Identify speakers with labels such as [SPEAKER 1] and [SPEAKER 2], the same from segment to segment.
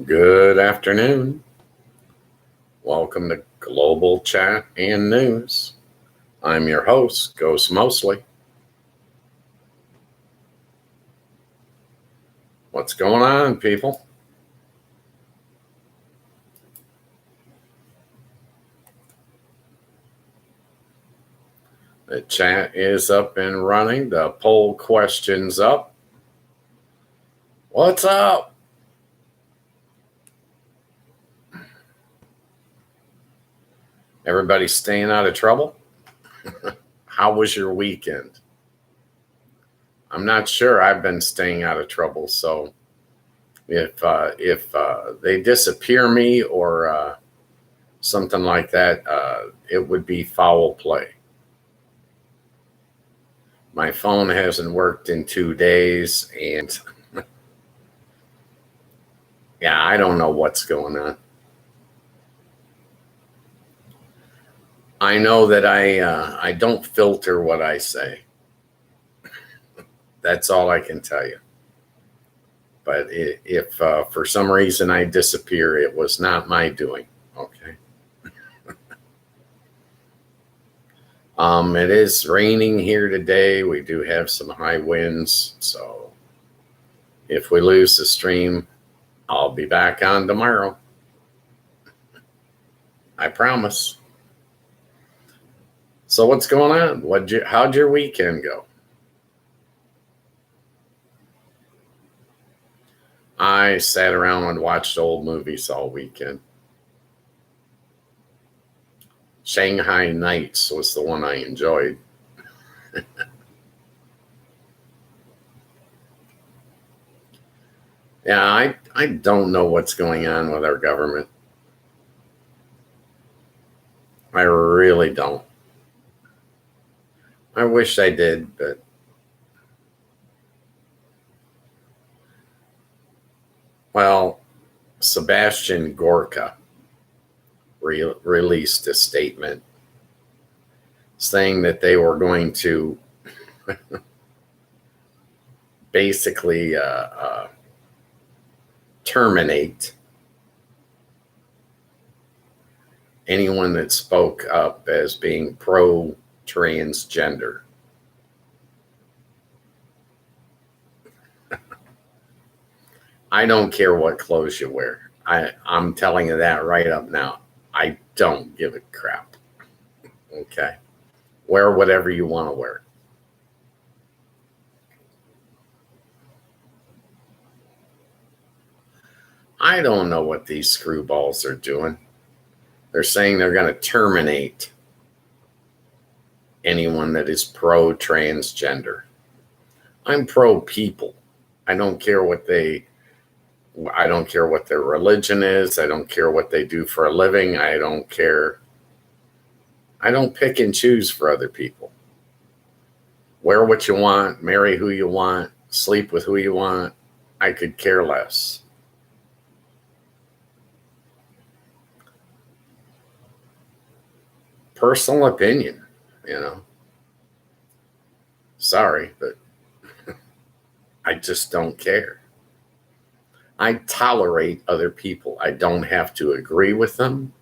[SPEAKER 1] Good afternoon. Welcome to Global Chat and News. I'm your host, Ghost Mostly. What's going on, people? The chat is up and running. The poll question's up. What's up? Everybody staying out of trouble? How was your weekend? I'm not sure. I've been staying out of trouble. So if they disappear me or something like that, it would be foul play. My phone hasn't worked in 2 days, and yeah, I don't know what's going on. I know that I don't filter what I say. That's all I can tell you. But if for some reason I disappear, it was not my doing. Okay. It is raining here today. We do have some high winds, so if we lose the stream, I'll be back on tomorrow. I promise. So what's going on? How'd your weekend go? I sat around and watched old movies all weekend. Shanghai Nights was the one I enjoyed. Yeah, I don't know what's going on with our government. I really don't. I wish I did, but well, Sebastian Gorka released a statement saying that they were going to basically terminate anyone that spoke up as being pro-transgender. I don't care what clothes you wear. I'm telling you that right up now. I don't give a crap. Okay? Wear whatever you want to wear. I don't know what these screwballs are doing. They're saying they're going to terminate anyone that is pro-transgender. I'm pro-people. I don't care what their religion is. I don't care what they do for a living. I don't care. I don't pick and choose for other people. Wear what you want, marry who you want, sleep with who you want. I could care less. Personal opinion, Sorry, but I just don't care. I tolerate other people. I don't have to agree with them.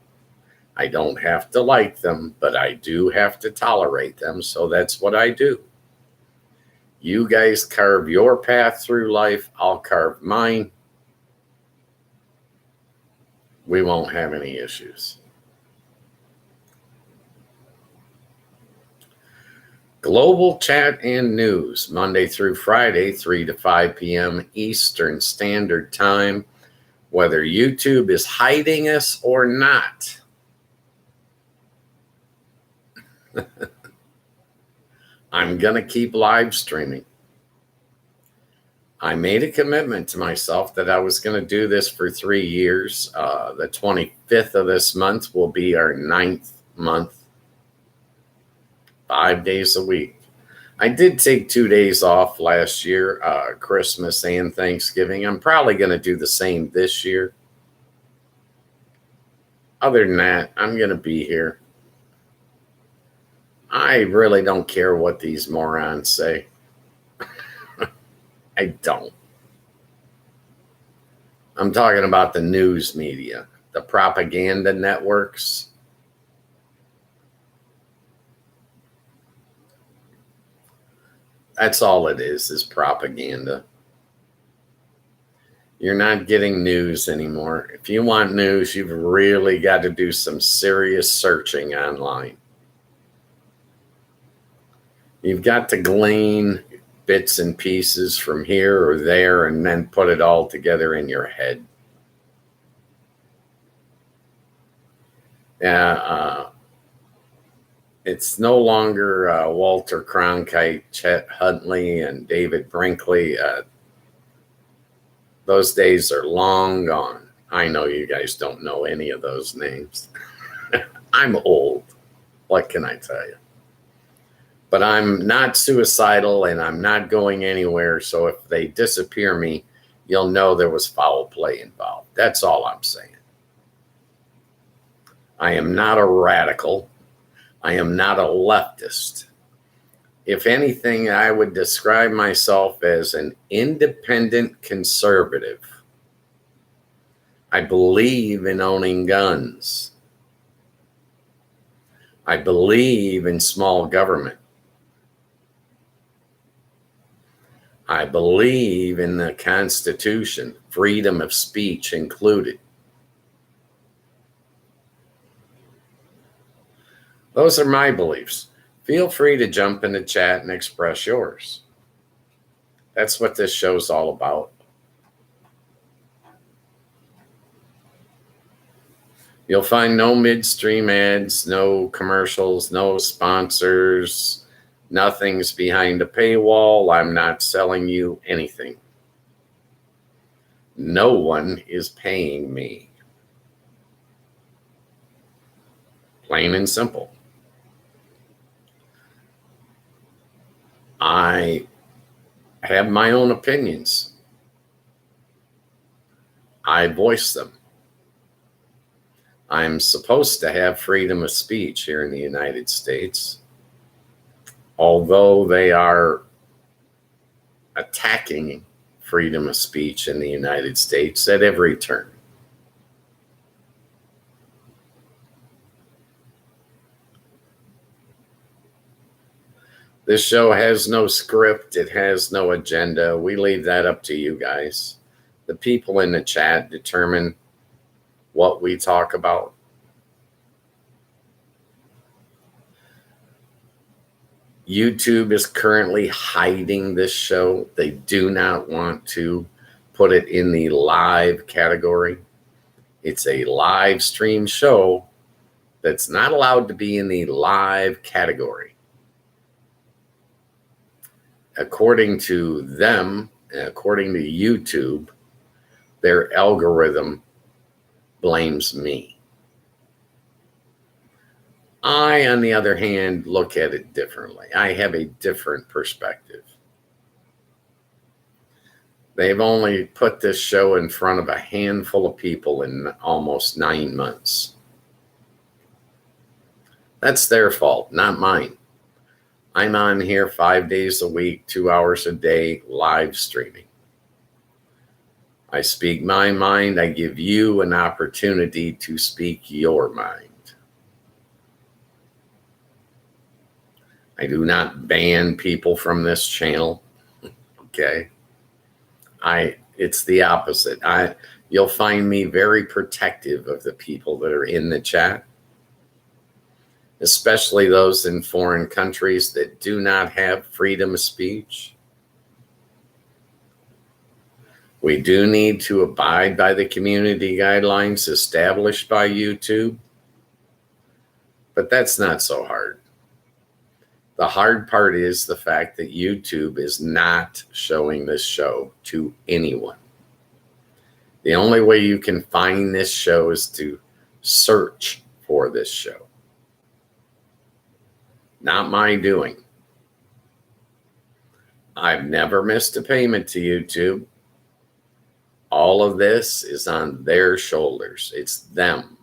[SPEAKER 1] I don't have to like them, but I do have to tolerate them. So that's what I do. You guys carve your path through life. I'll carve mine. We won't have any issues. Global Chat and News, Monday through Friday, 3 to 5 p.m. Eastern Standard Time, whether YouTube is hiding us or not. I'm going to keep live streaming. I made a commitment to myself that I was going to do this for 3 years. The 25th of this month will be our 9th month, 5 days a week. I did take 2 days off last year, Christmas and Thanksgiving. I'm probably going to do the same this year. Other than that, I'm going to be here. I really don't care what these morons say. I don't. I'm talking about the news media, the propaganda networks. That's all it is propaganda. You're not getting news anymore. If you want news, you've really got to do some serious searching online. You've got to glean bits and pieces from here or there and then put it all together in your head. It's no longer Walter Cronkite, Chet Huntley, and David Brinkley. Those days are long gone. I know you guys don't know any of those names. I'm old. What can I tell you? But I'm not suicidal and I'm not going anywhere. So if they disappear me, you'll know there was foul play involved. That's all I'm saying. I am not a radical. I am not a leftist. If anything, I would describe myself as an independent conservative. I believe in owning guns. I believe in small government. I believe in the Constitution, freedom of speech included. Those are my beliefs. Feel free to jump in the chat and express yours. That's what this show's all about. You'll find no midstream ads, no commercials, no sponsors, nothing's behind a paywall. I'm not selling you anything. No one is paying me. Plain and simple. I have my own opinions. I voice them. I'm supposed to have freedom of speech here in the United States, although they are attacking freedom of speech in the United States at every turn. This show has no script. It has no agenda. We leave that up to you guys. The people in the chat determine what we talk about. YouTube is currently hiding this show. They do not want to put it in the live category. It's a live stream show that's not allowed to be in the live category. According to them, according to YouTube, their algorithm blames me. I, on the other hand, look at it differently. I have a different perspective. They've only put this show in front of a handful of people in almost 9 months. That's their fault, not mine. I'm on here 5 days a week, 2 hours a day, live streaming. I speak my mind. I give you an opportunity to speak your mind. I do not ban people from this channel. Okay. It's the opposite. You'll find me very protective of the people that are in the chat, especially those in foreign countries that do not have freedom of speech. We do need to abide by the community guidelines established by YouTube, but that's not so hard. The hard part is the fact that YouTube is not showing this show to anyone. The only way you can find this show is to search for this show. Not my doing. I've never missed a payment to YouTube. All of this is on their shoulders. It's them.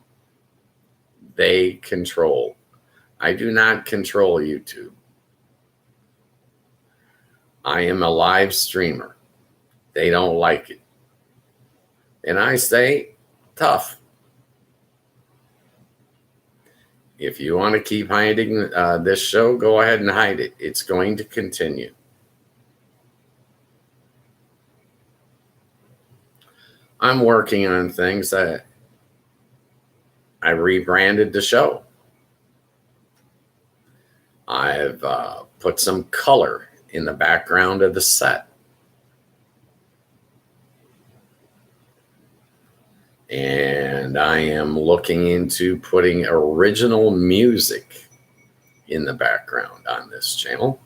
[SPEAKER 1] They control. I do not control YouTube. I am a live streamer. They don't like it. And I say, tough. If you want to keep hiding this show, go ahead and hide it. It's going to continue. I'm working on things that I rebranded the show. I've put some color in the background of the set. And I am looking into putting original music in the background on this channel.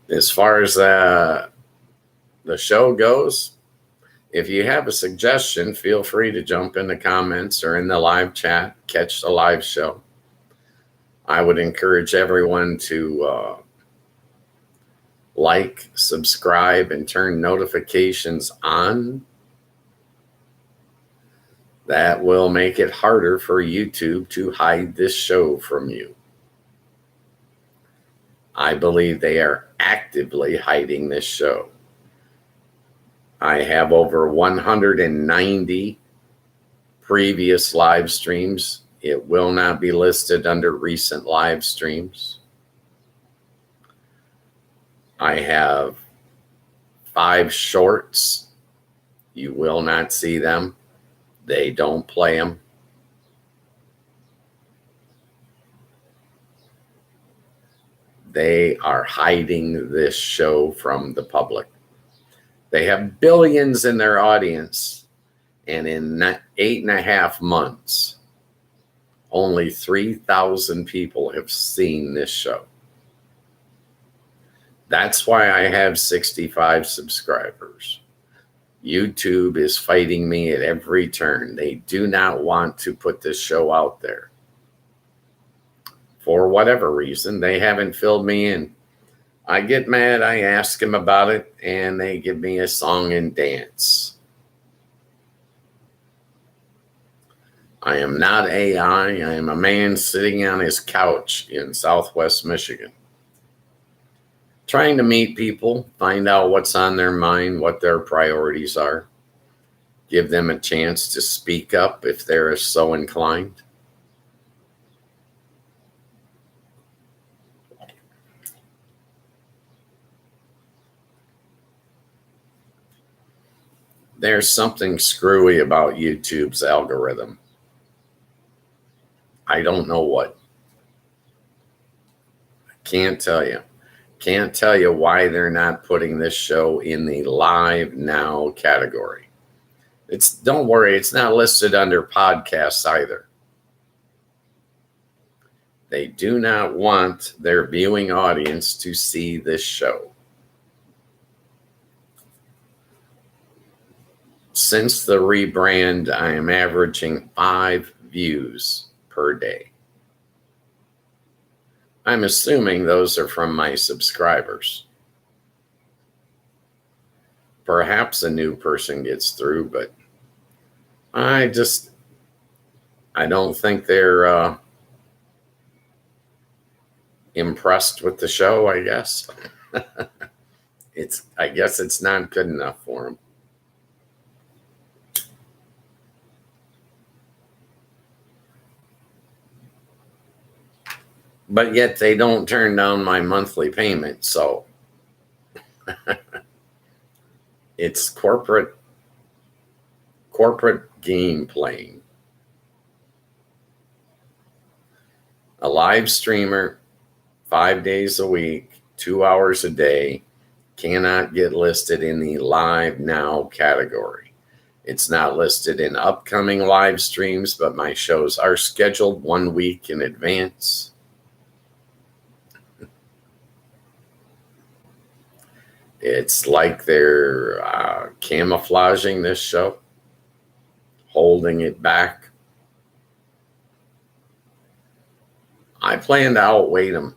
[SPEAKER 1] As far as the show goes, if you have a suggestion, feel free to jump in the comments or in the live chat, catch the live show. I would encourage everyone to like, subscribe, and turn notifications on. That will make it harder for YouTube to hide this show from you. I believe they are actively hiding this show. I have over 190 previous live streams. It will not be listed under recent live streams. I have 5 shorts. You will not see them. They don't play them. They are hiding this show from the public. They have billions in their audience, and in 8.5 months, only 3,000 people have seen this show. That's why I have 65 subscribers. YouTube is fighting me at every turn. They do not want to put this show out there. For whatever reason, they haven't filled me in. I get mad, I ask them about it, and they give me a song and dance. I am not AI. I am a man sitting on his couch in Southwest Michigan, trying to meet people, find out what's on their mind, what their priorities are, give them a chance to speak up if they're so inclined. There's something screwy about YouTube's algorithm. I don't know what. I can't tell you. Can't tell you why they're not putting this show in the live now category. Don't worry, it's not listed under podcasts either. They do not want their viewing audience to see this show. Since the rebrand, I am averaging 5 views per day. I'm assuming those are from my subscribers. Perhaps a new person gets through, but I don't think they're impressed with the show, I guess. I guess it's not good enough for them. But yet they don't turn down my monthly payment, so it's corporate game playing. A live streamer, 5 days a week, 2 hours a day, cannot get listed in the live now category. It's not listed in upcoming live streams, but my shows are scheduled 1 week in advance. It's like they're camouflaging this show, holding it back. I plan to outweight them.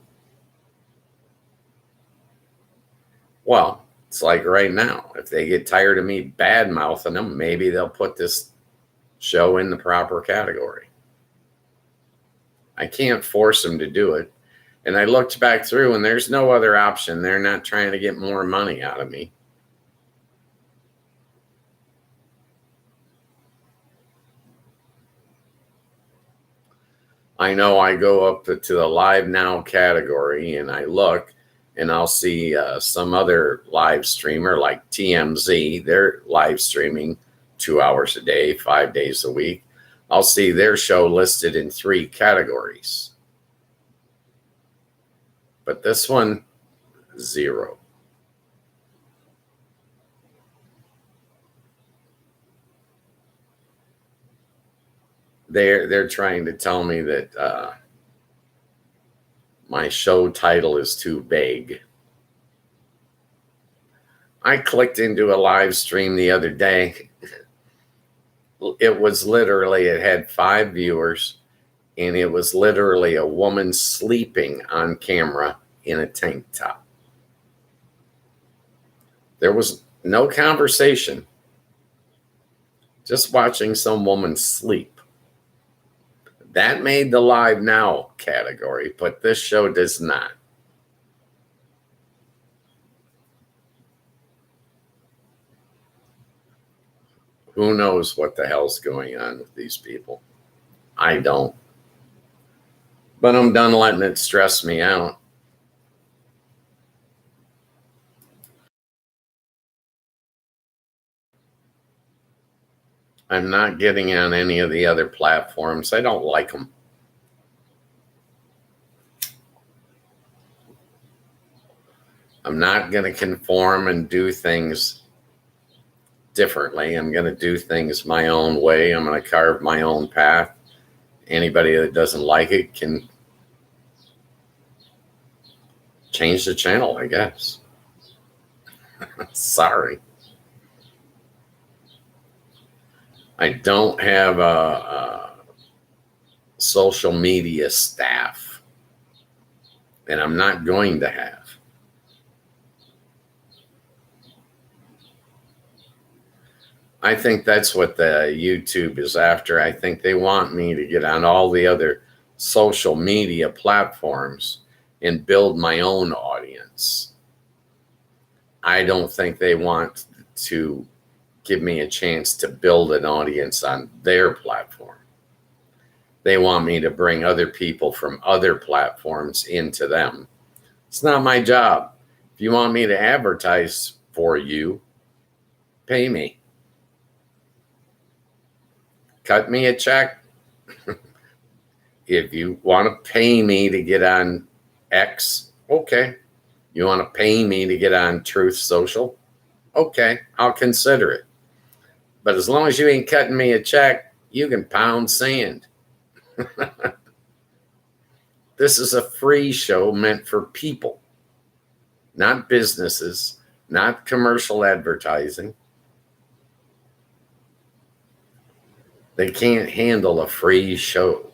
[SPEAKER 1] Well, it's like right now. If they get tired of me bad-mouthing them, maybe they'll put this show in the proper category. I can't force them to do it. And I looked back through, and there's no other option. They're not trying to get more money out of me. I know I go up to the live now category, and I look, and I'll see some other live streamer like TMZ. They're live streaming 2 hours a day, 5 days a week. I'll see their show listed in 3 categories. But this one, 0. They're trying to tell me that my show title is too vague. I clicked into a live stream the other day. It was literally, it had 5 viewers, and it was literally a woman sleeping on camera in a tank top. There was no conversation, just watching some woman sleep. That made the live now category, but this show does not. Who knows what the hell's going on with these people? I don't. But I'm done letting it stress me out. I'm not getting on any of the other platforms. I don't like them. I'm not going to conform and do things differently. I'm going to do things my own way. I'm going to carve my own path. Anybody that doesn't like it can change the channel, I guess. Sorry. I don't have a social media staff, and I'm not going to have. I think that's what the YouTube is after. I think they want me to get on all the other social media platforms and build my own audience. I don't think they want to give me a chance to build an audience on their platform. They want me to bring other people from other platforms into them. It's not my job. If you want me to advertise for you, pay me. Cut me a check. If you want to pay me to get on X, okay. You want to pay me to get on Truth Social? Okay, I'll consider it. But as long as you ain't cutting me a check, you can pound sand. This is a free show meant for people, not businesses, not commercial advertising. They can't handle a free show.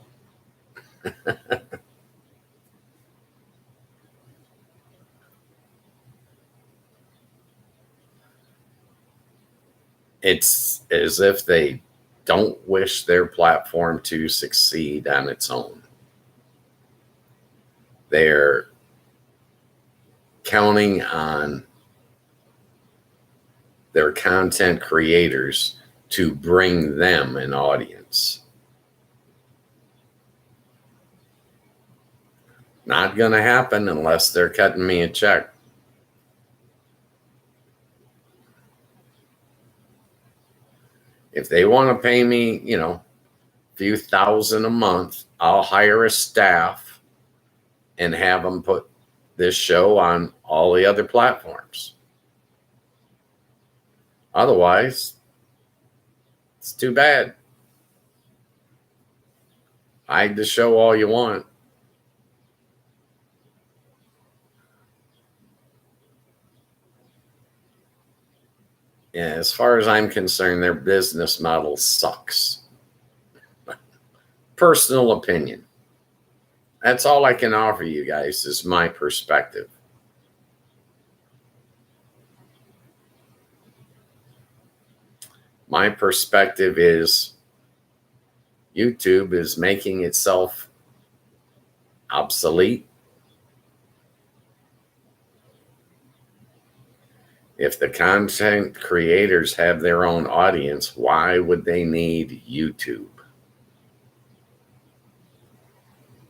[SPEAKER 1] It's as if they don't wish their platform to succeed on its own. They're counting on their content creators to bring them an audience. Not going to happen unless they're cutting me a check. If they want to pay me, a few thousand a month, I'll hire a staff and have them put this show on all the other platforms. Otherwise, it's too bad. Hide the show all you want. Yeah, as far as I'm concerned, their business model sucks. Personal opinion. That's all I can offer you guys is my perspective. My perspective is YouTube is making itself obsolete. If the content creators have their own audience, why would they need YouTube?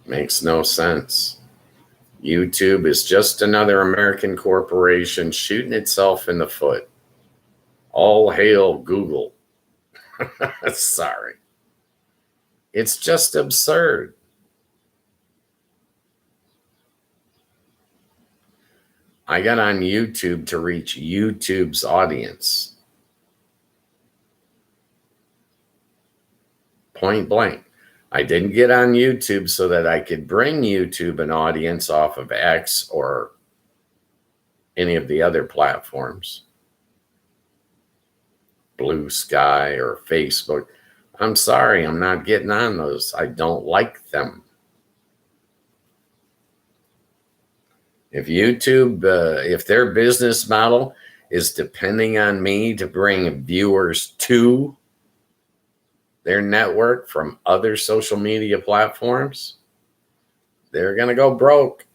[SPEAKER 1] Makes no sense. YouTube is just another American corporation shooting itself in the foot. All hail Google. Sorry. It's just absurd. I got on YouTube to reach YouTube's audience. Point blank. I didn't get on YouTube so that I could bring YouTube an audience off of X or any of the other platforms. Blue Sky or Facebook. I'm sorry, I'm not getting on those. I don't like them. If YouTube, if their business model is depending on me to bring viewers to their network from other social media platforms, they're going to go broke.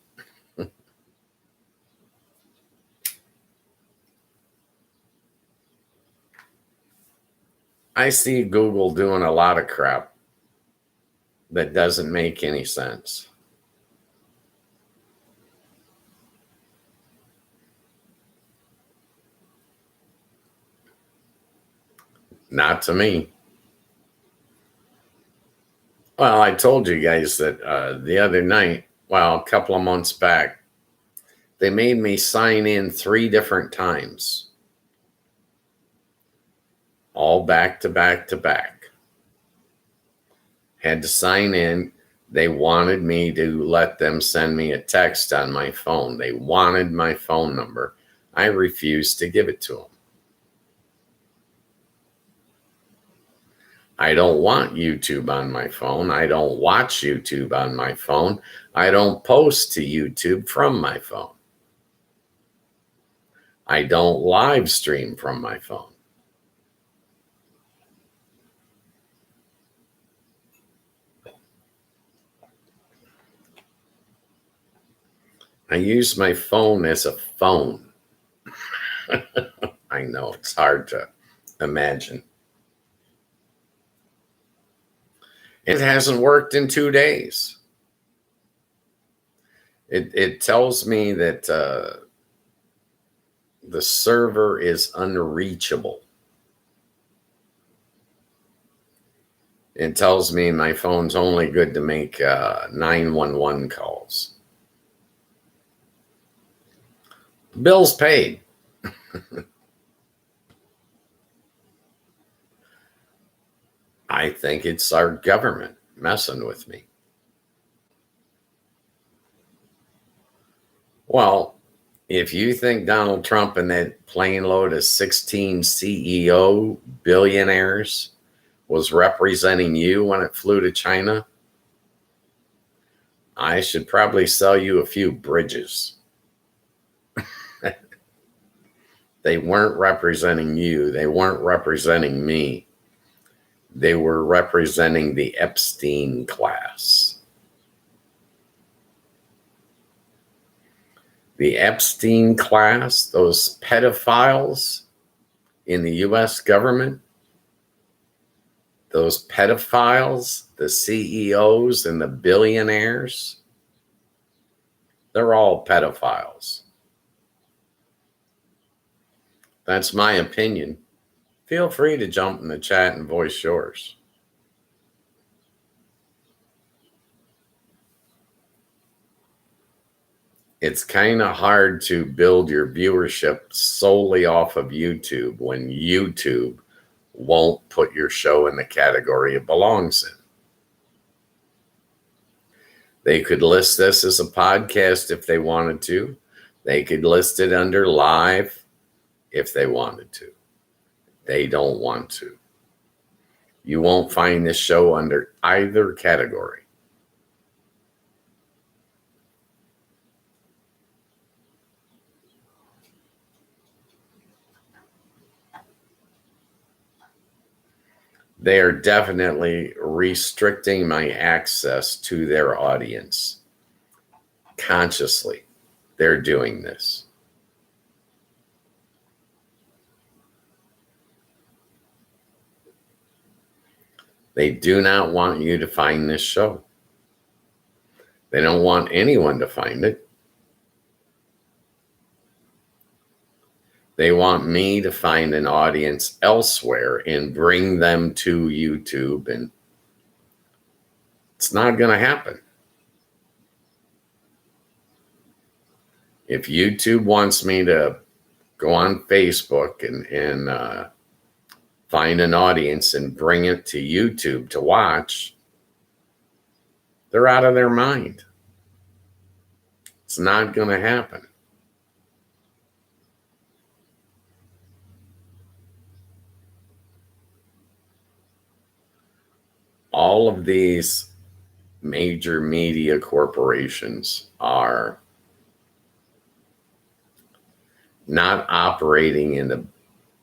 [SPEAKER 1] I see Google doing a lot of crap that doesn't make any sense. Not to me. Well, I told you guys that the other night, well, a couple of months back, they made me sign in 3 different times, all back to back to back. Had to sign in. They wanted me to let them send me a text on my phone. They wanted my phone number. I refused to give it to them. I don't want YouTube on my phone. I don't watch YouTube on my phone. I don't post to YouTube from my phone. I don't live stream from my phone. I use my phone as a phone. I know it's hard to imagine. It hasn't worked in 2 days. It tells me that the server is unreachable. It tells me my phone's only good to make 911 calls. Bills paid. I think it's our government messing with me. Well, if you think Donald Trump and that plane load of 16 CEO billionaires was representing you when it flew to China, I should probably sell you a few bridges. They weren't representing you. They weren't representing me. They were representing the Epstein class. The Epstein class, those pedophiles in the US government, those pedophiles, the CEOs and the billionaires, they're all pedophiles. That's my opinion. Feel free to jump in the chat and voice yours. It's kind of hard to build your viewership solely off of YouTube when YouTube won't put your show in the category it belongs in. They could list this as a podcast if they wanted to. They could list it under live if they wanted to. They don't want to. You won't find this show under either category. They are definitely restricting my access to their audience. Consciously, they're doing this. They do not want you to find this show. They don't want anyone to find it. They want me to find an audience elsewhere and bring them to YouTube, and it's not going to happen. If YouTube wants me to go on Facebook and find an audience and bring it to YouTube to watch, they're out of their mind. It's not going to happen. All of these major media corporations are not operating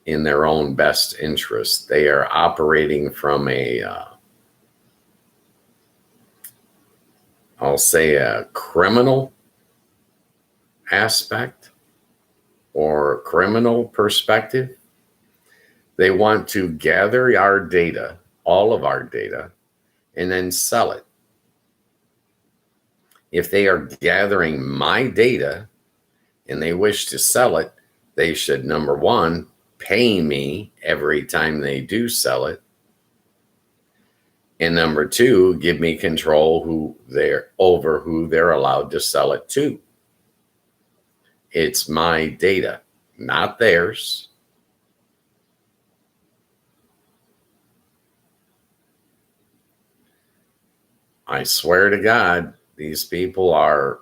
[SPEAKER 1] in their own best interest. They are operating from I'll say a criminal aspect or criminal perspective. They want to gather our data, all of our data, and then sell it. If they are gathering my data and they wish to sell it, they should, number one, pay me every time they do sell it. And number two, give me control over who they're allowed to sell it to. It's my data, not theirs. I swear to God, these people are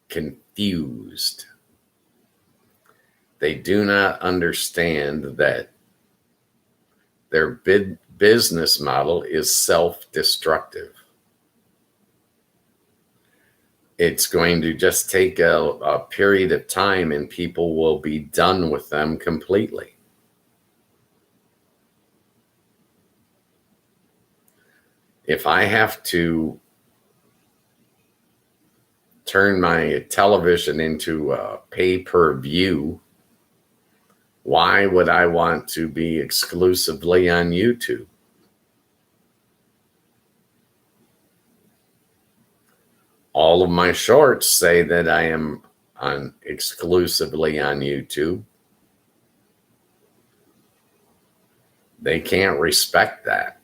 [SPEAKER 1] confused. They do not understand that their business model is self-destructive. It's going to just take a period of time and people will be done with them completely. If I have to turn my television into a pay-per-view, why would I want to be exclusively on YouTube? All of my shorts say that I am exclusively on YouTube. They can't respect that.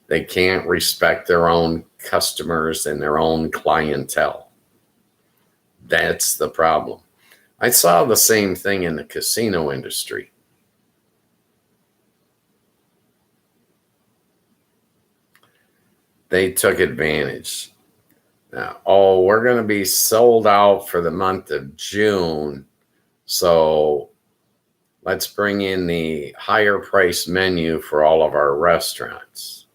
[SPEAKER 1] They can't respect their own customers and their own clientele. That's the problem. I saw the same thing in the casino industry. They took advantage. Now, we're going to be sold out for the month of June, so let's bring in the higher price menu for all of our restaurants.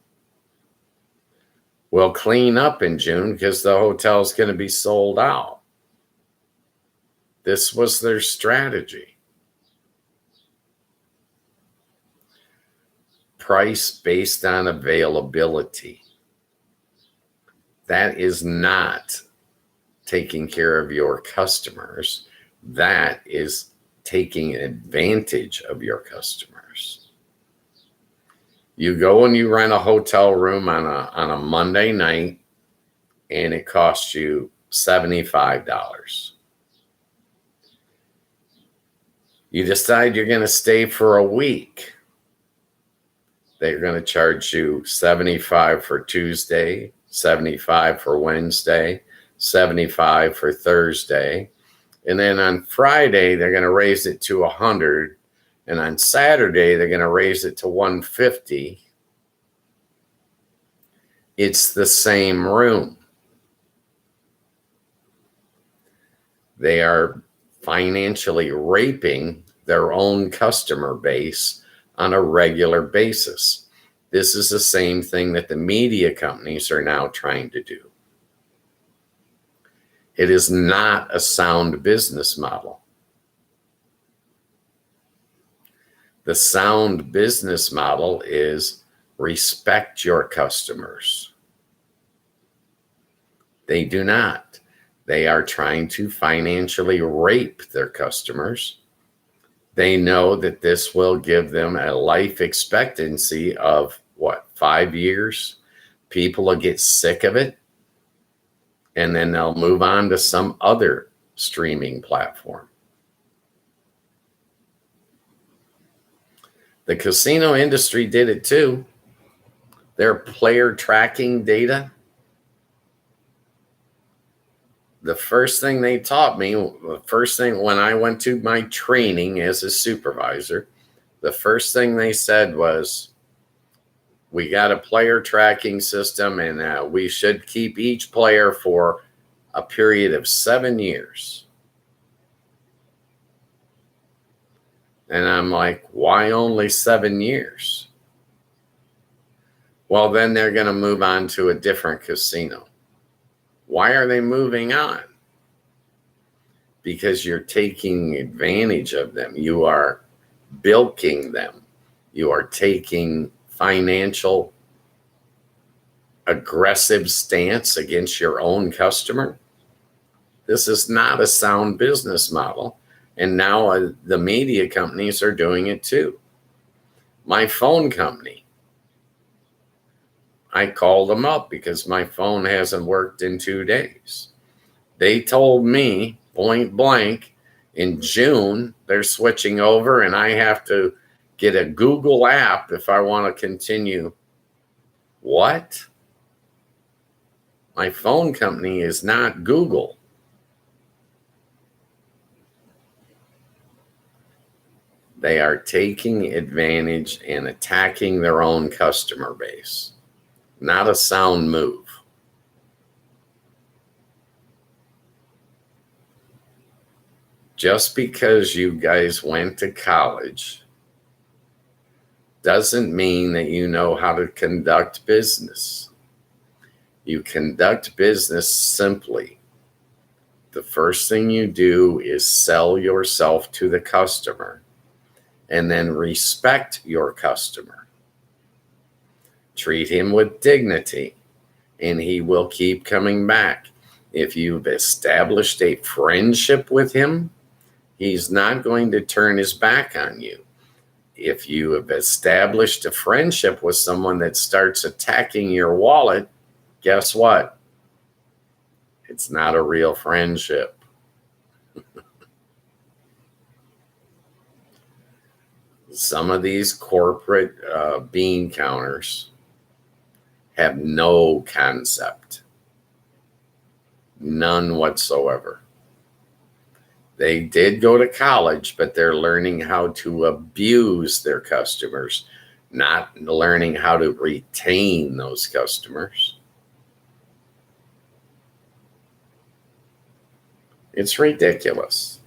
[SPEAKER 1] We'll clean up in June because the hotel's going to be sold out. This was their strategy. Price based on availability. That is not taking care of your customers. That is taking advantage of your customers. You go and you rent a hotel room on a Monday night and it costs you $75. You decide you're going to stay for a week. They're going to charge you $75 for Tuesday, $75 for Wednesday, $75 for Thursday. And then on Friday, they're going to raise it to $100. And on Saturday, they're going to raise it to $150. It's the same room. They are financially raping their own customer base on a regular basis. This is the same thing that the media companies are now trying to do. It is not a sound business model. The sound business model is respect your customers. They do not. They are trying to financially rape their customers. They know that this will give them a life expectancy of what, 5 years? People will get sick of it, and then they'll move on to some other streaming platform. The casino industry did it too. Their player tracking data. The first thing they taught me, the first thing when I went to my training as a supervisor, the first thing they said was, we got a player tracking system, and we should keep each player for a period of 7 years. And I'm like, why only 7 years? Well, then they're going to move on to a different casino. Why are they moving on? Because you're taking advantage of them. You are bilking them. You are taking financial aggressive stance against your own customer. This is not a sound business model. And now the media companies are doing it too. My phone company, I called them up because my phone hasn't worked in 2 days. They told me point blank, in June, they're switching over and I have to get a Google app if I want to continue. What? My phone company is not Google. They are taking advantage and attacking their own customer base. Not a sound move. Just because you guys went to college doesn't mean that you know how to conduct business. You conduct business simply. The first thing you do is sell yourself to the customer and then respect your customer. Treat him with dignity and he will keep coming back. If you've established a friendship with him, he's not going to turn his back on you. If you have established a friendship with someone that starts attacking your wallet, guess what? It's not a real friendship. Some of these corporate bean counters have no concept. None whatsoever. They did go to college, but they're learning how to abuse their customers, not learning how to retain those customers. It's ridiculous.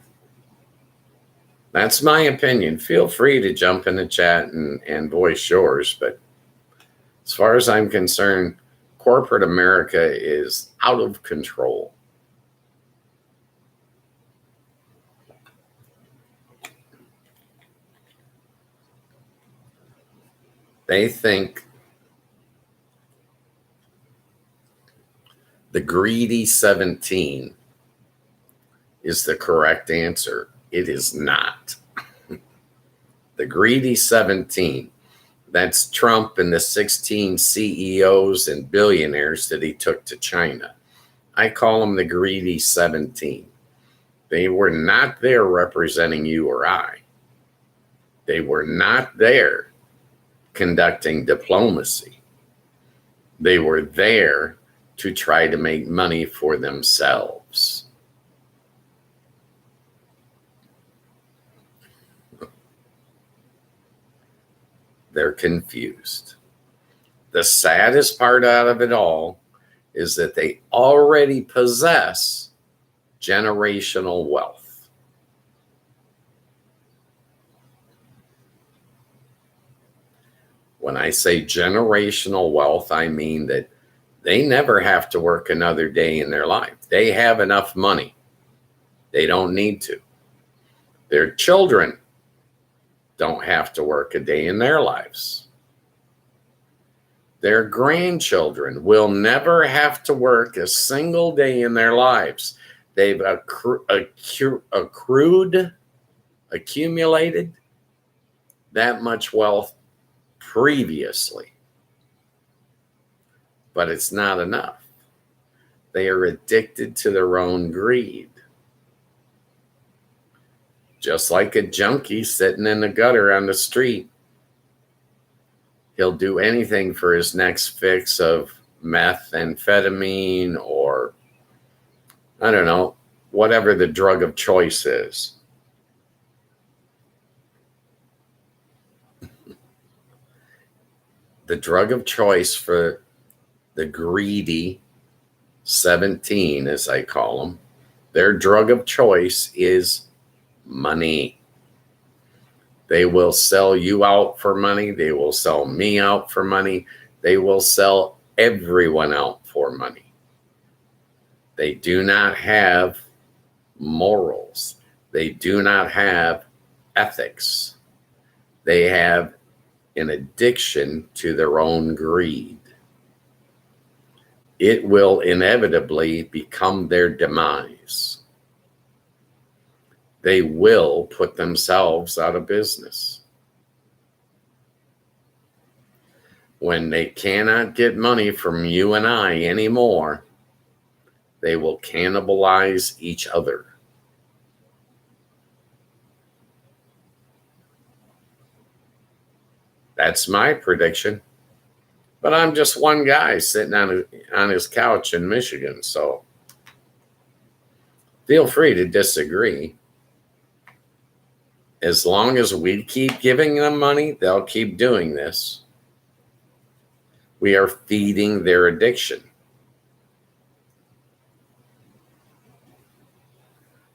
[SPEAKER 1] That's my opinion. Feel free to jump in the chat and voice yours, but as far as I'm concerned, corporate America is out of control. They think the greedy 17 is the correct answer. It is not. The greedy 17, that's Trump and the 16 CEOs and billionaires that he took to China. I call them the greedy 17. They were not there representing you or I. They were not there conducting diplomacy. They were there to try to make money for themselves. They're confused. The saddest part out of it all is that they already possess generational wealth. When I say generational wealth, I mean that they never have to work another day in their life. They have enough money. They don't need to. Their children don't have to work a day in their lives. Their grandchildren will never have to work a single day in their lives. They've accrued accumulated that much wealth previously, but it's not enough. They are addicted to their own greed. Just like a junkie sitting in the gutter on the street, he'll do anything for his next fix of methamphetamine or, I don't know, whatever the drug of choice is. The drug of choice for the greedy 17, as I call them, their drug of choice is money. They will sell you out for money. They will sell me out for money. They will sell everyone out for money. They do not have morals. They do not have ethics. They have an addiction to their own greed. It will inevitably become their demise. They will put themselves out of business. When they cannot get money from you and I anymore, they will cannibalize each other. That's my prediction. But I'm just one guy sitting on his couch in Michigan, so feel free to disagree. As long as we keep giving them money, they'll keep doing this. We are feeding their addiction.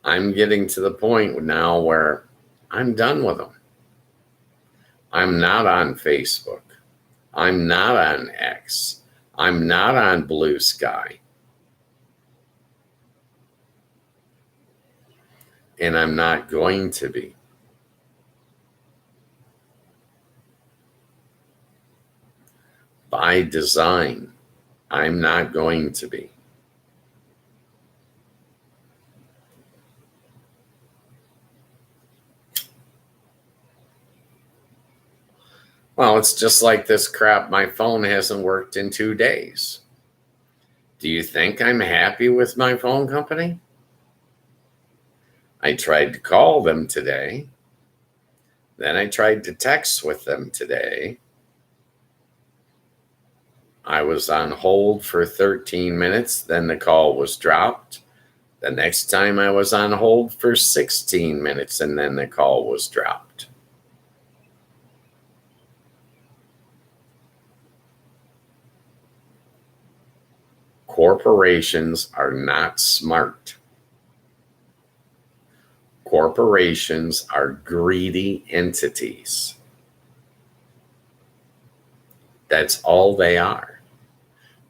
[SPEAKER 1] I'm getting to the point now where I'm done with them. I'm not on Facebook. I'm not on X. I'm not on Blue Sky. And I'm not going to be. By design, I'm not going to be. Well, it's just like this crap. My phone hasn't worked in 2 days. Do you think I'm happy with my phone company? I tried to call them today. Then I tried to text with them today. I was on hold for 13 minutes. Then the call was dropped. The next time I was on hold for 16 minutes, and then the call was dropped. Corporations are not smart. Corporations are greedy entities. That's all they are.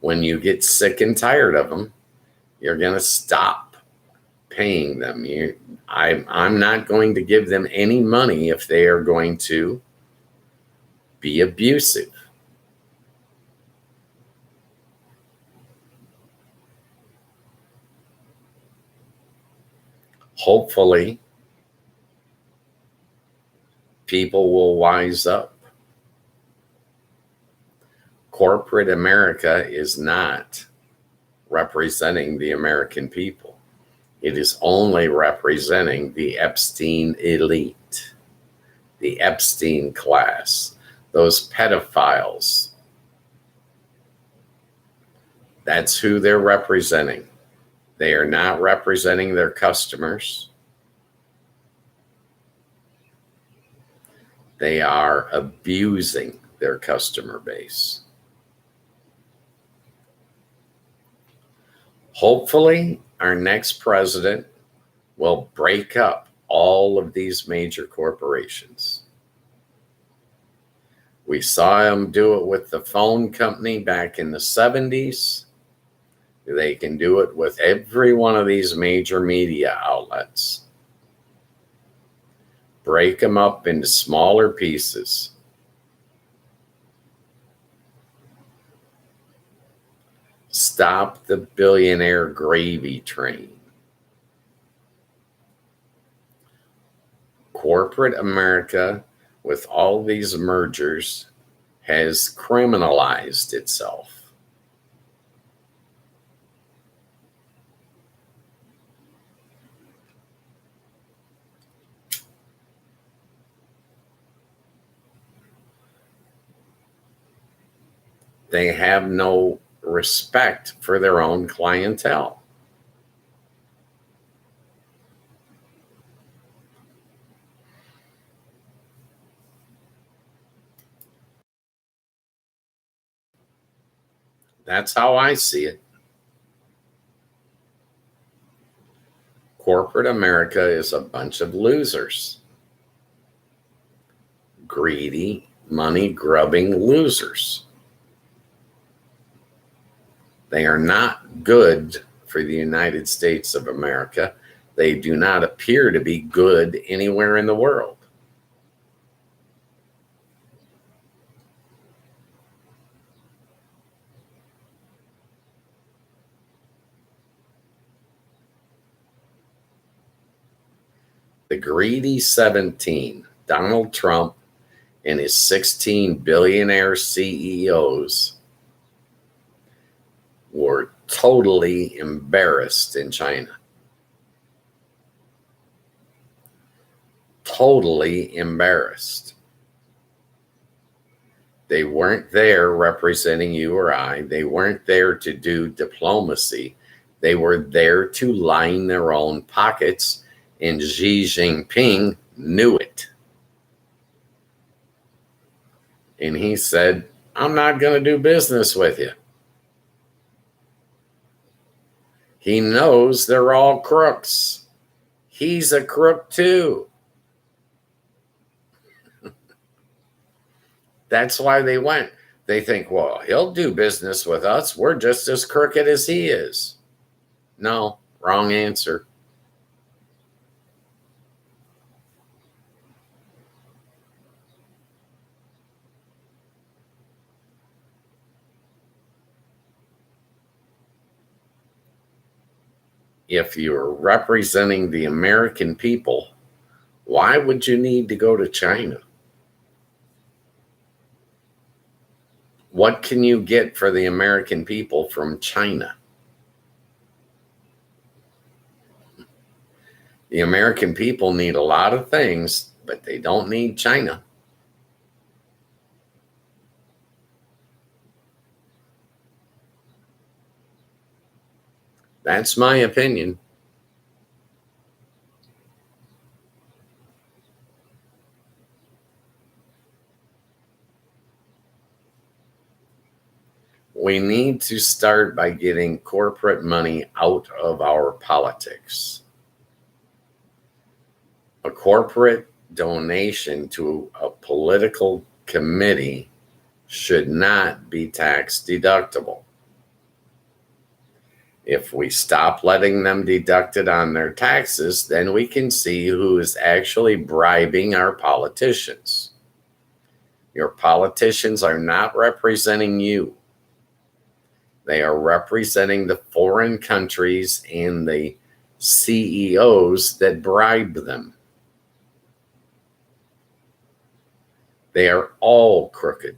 [SPEAKER 1] When you get sick and tired of them, you're going to stop paying them. I'm not going to give them any money if they are going to be abusive. Hopefully, people will wise up. Corporate America is not representing the American people. It is only representing the Epstein elite, the Epstein class, those pedophiles. That's who they're representing. They are not representing their customers. They are abusing their customer base. Hopefully, our next president will break up all of these major corporations. We saw him do it with the phone company back in the 70s. They can do it with every one of these major media outlets. Break them up into smaller pieces. Stop the billionaire gravy train. Corporate America, with all these mergers, has criminalized itself. They have no respect for their own clientele. That's how I see it. Corporate America is a bunch of losers. Greedy, money grubbing losers. They are not good for the United States of America. They do not appear to be good anywhere in the world. The greedy 17, Donald Trump and his 16 billionaire CEOs, were totally embarrassed in China. Totally embarrassed. They weren't there representing you or I. They weren't there to do diplomacy. They were there to line their own pockets, and Xi Jinping knew it. And he said, I'm not going to do business with you. He knows they're all crooks. He's a crook too. That's why they went. They think, well, he'll do business with us. We're just as crooked as he is. No, wrong answer. If you're representing the American people, why would you need to go to China? What can you get for the American people from China? The American people need a lot of things, but they don't need China. That's my opinion. We need to start by getting corporate money out of our politics. A corporate donation to a political committee should not be tax deductible. If we stop letting them deduct it on their taxes, then we can see who is actually bribing our politicians. Your politicians are not representing you. They are representing the foreign countries and the CEOs that bribe them. They are all crooked.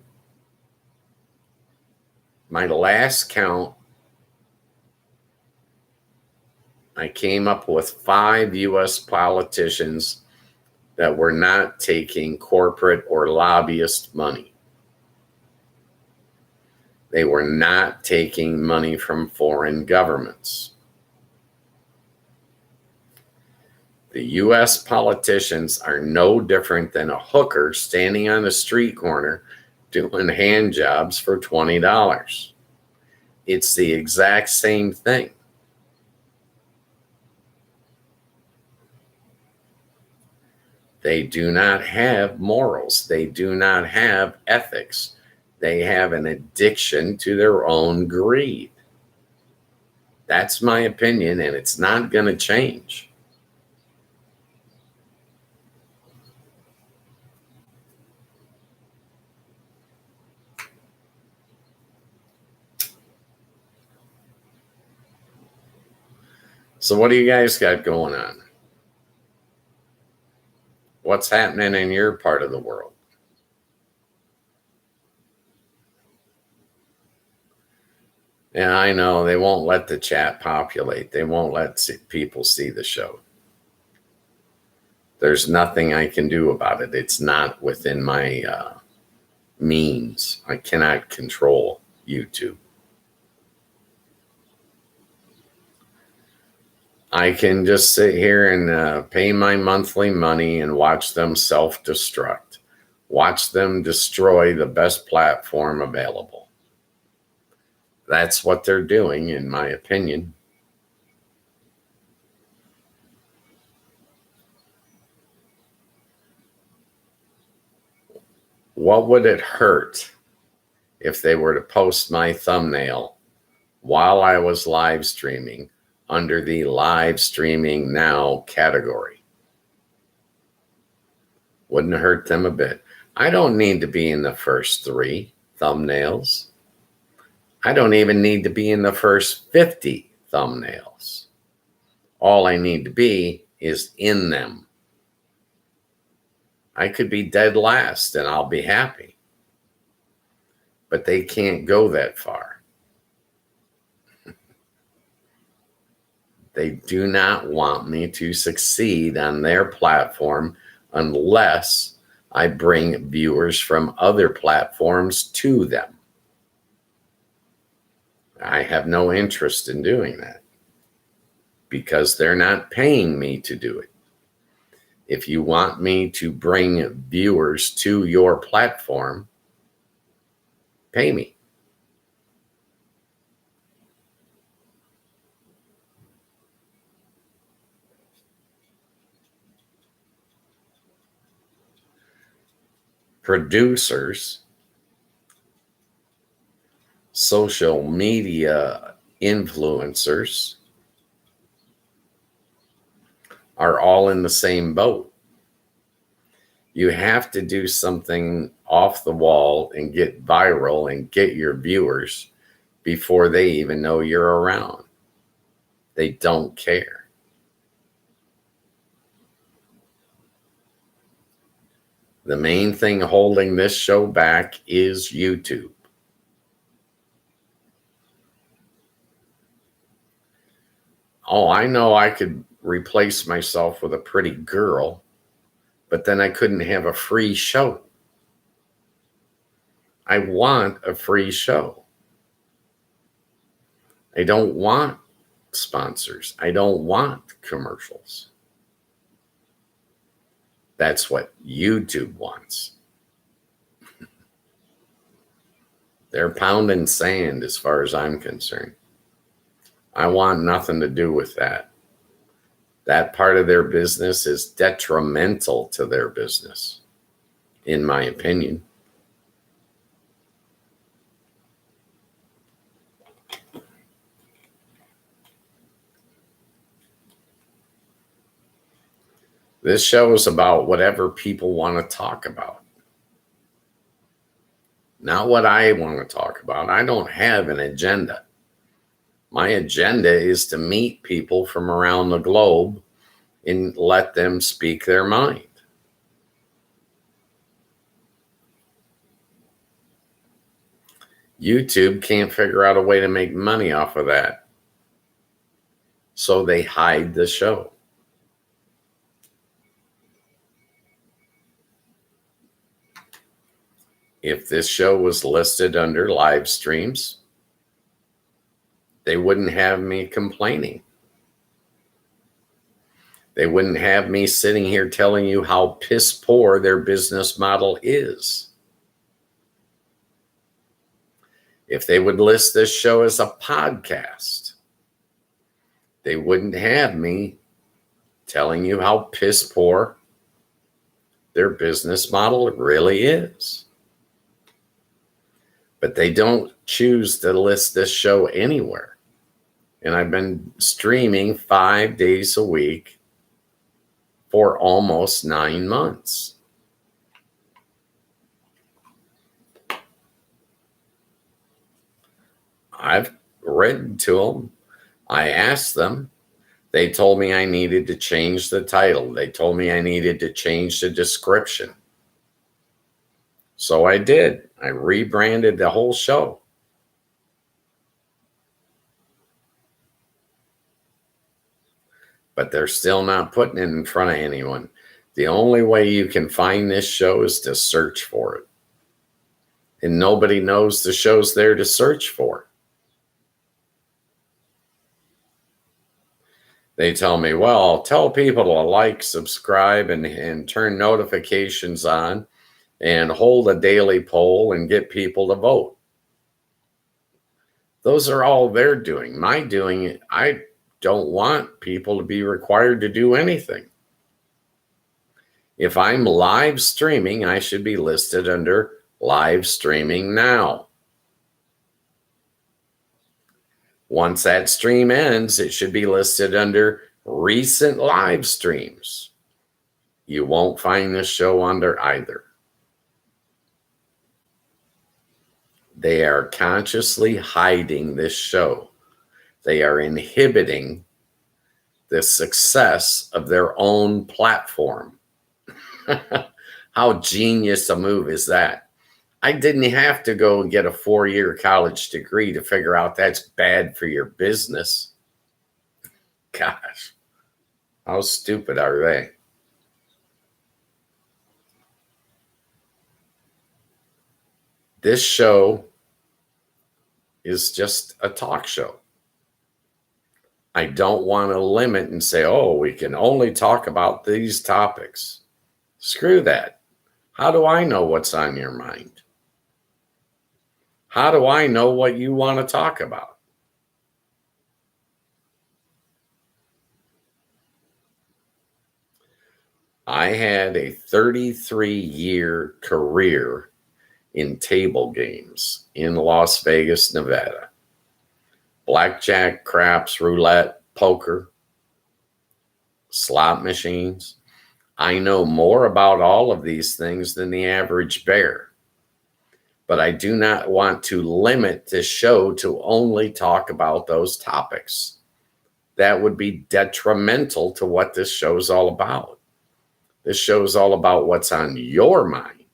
[SPEAKER 1] My last count, I came up with 5 U.S. politicians that were not taking corporate or lobbyist money. They were not taking money from foreign governments. The U.S. politicians are no different than a hooker standing on the street corner doing hand jobs for $20. It's the exact same thing. They do not have morals. They do not have ethics. They have an addiction to their own greed. That's my opinion, and it's not going to change. So what do you guys got going on? What's happening in your part of the world? And I know they won't let the chat populate. They won't let people see the show. There's nothing I can do about it. It's not within my means. I cannot control YouTube. I can just sit here and pay my monthly money and watch them self-destruct. Watch them destroy the best platform available. That's what they're doing, in my opinion. What would it hurt if they were to post my thumbnail while I was live streaming under the live streaming now category? Wouldn't hurt them a bit. I don't need to be in the first 3 thumbnails. I don't even need to be in the first 50 thumbnails. All I need to be is in them. I could be dead last and I'll be happy. But they can't go that far. They do not want me to succeed on their platform unless I bring viewers from other platforms to them. I have no interest in doing that because they're not paying me to do it. If you want me to bring viewers to your platform, pay me. Producers, social media influencers are all in the same boat. You have to do something off the wall and get viral and get your viewers before they even know you're around. They don't care. The main thing holding this show back is YouTube. Oh, I know I could replace myself with a pretty girl, but then I couldn't have a free show. I want a free show. I don't want sponsors. I don't want commercials. That's what YouTube wants. They're pounding sand as far as I'm concerned. I want nothing to do with that. That part of their business is detrimental to their business, in my opinion. This show is about whatever people want to talk about. Not what I want to talk about. I don't have an agenda. My agenda is to meet people from around the globe and let them speak their mind. YouTube can't figure out a way to make money off of that. So they hide the show. If this show was listed under live streams, they wouldn't have me complaining. They wouldn't have me sitting here telling you how piss poor their business model is. If they would list this show as a podcast, they wouldn't have me telling you how piss poor their business model really is. But they don't choose to list this show anywhere. And I've been streaming 5 days a week for almost 9 months. I've written to them. I asked them, They told me I needed to change the title. They told me I needed to change the description. So I did. I rebranded the whole show. But they're still not putting it in front of anyone. The only way you can find this show is to search for it. And nobody knows the show's there to search for. They tell me, well, tell people to like, subscribe, and turn notifications on and hold a daily poll and get people to vote. Those are all they're doing. My doing, I don't want people to be required to do anything. If I'm live streaming, I should be listed under live streaming now. Once that stream ends, it should be listed under recent live streams. You won't find this show under either. They are consciously hiding this show. They are inhibiting the success of their own platform. How genius a move is that? I didn't have to go and get a 4-year college degree to figure out that's bad for your business. Gosh, how stupid are they? This show is just a talk show. I don't want to limit and say, oh, we can only talk about these topics. Screw that. How do I know what's on your mind? How do I know what you want to talk about? I had a 33-year career in table games in Las Vegas, Nevada. Blackjack, craps, roulette, poker, slot machines. I know more about all of these things than the average bear. But I do not want to limit this show to only talk about those topics. That would be detrimental to what this show is all about. This show is all about what's on your mind,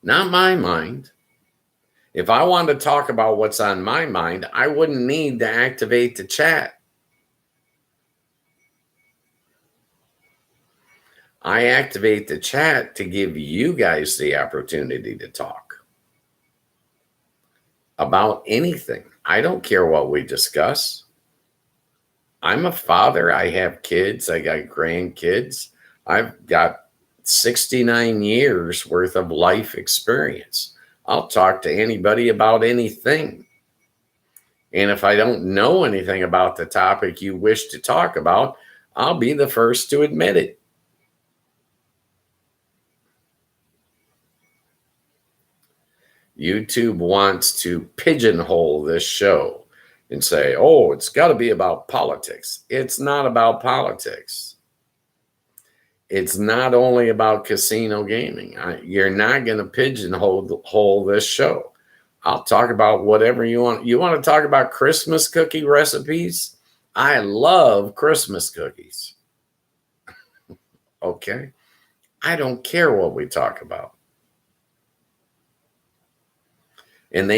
[SPEAKER 1] not my mind. If I wanted to talk about what's on my mind, I wouldn't need to activate the chat. I activate the chat to give you guys the opportunity to talk about anything. I don't care what we discuss. I'm a father. I have kids. I got grandkids. I've got 69 years worth of life experience. I'll talk to anybody about anything. And if I don't know anything about the topic you wish to talk about, I'll be the first to admit it. YouTube wants to pigeonhole this show and say, oh, it's got to be about politics. It's not about politics. It's not only about casino gaming. You're not going to pigeonhole this show. I'll talk about whatever you want. You want to talk about Christmas cookie recipes? I love Christmas cookies. Okay. I don't care what we talk about. And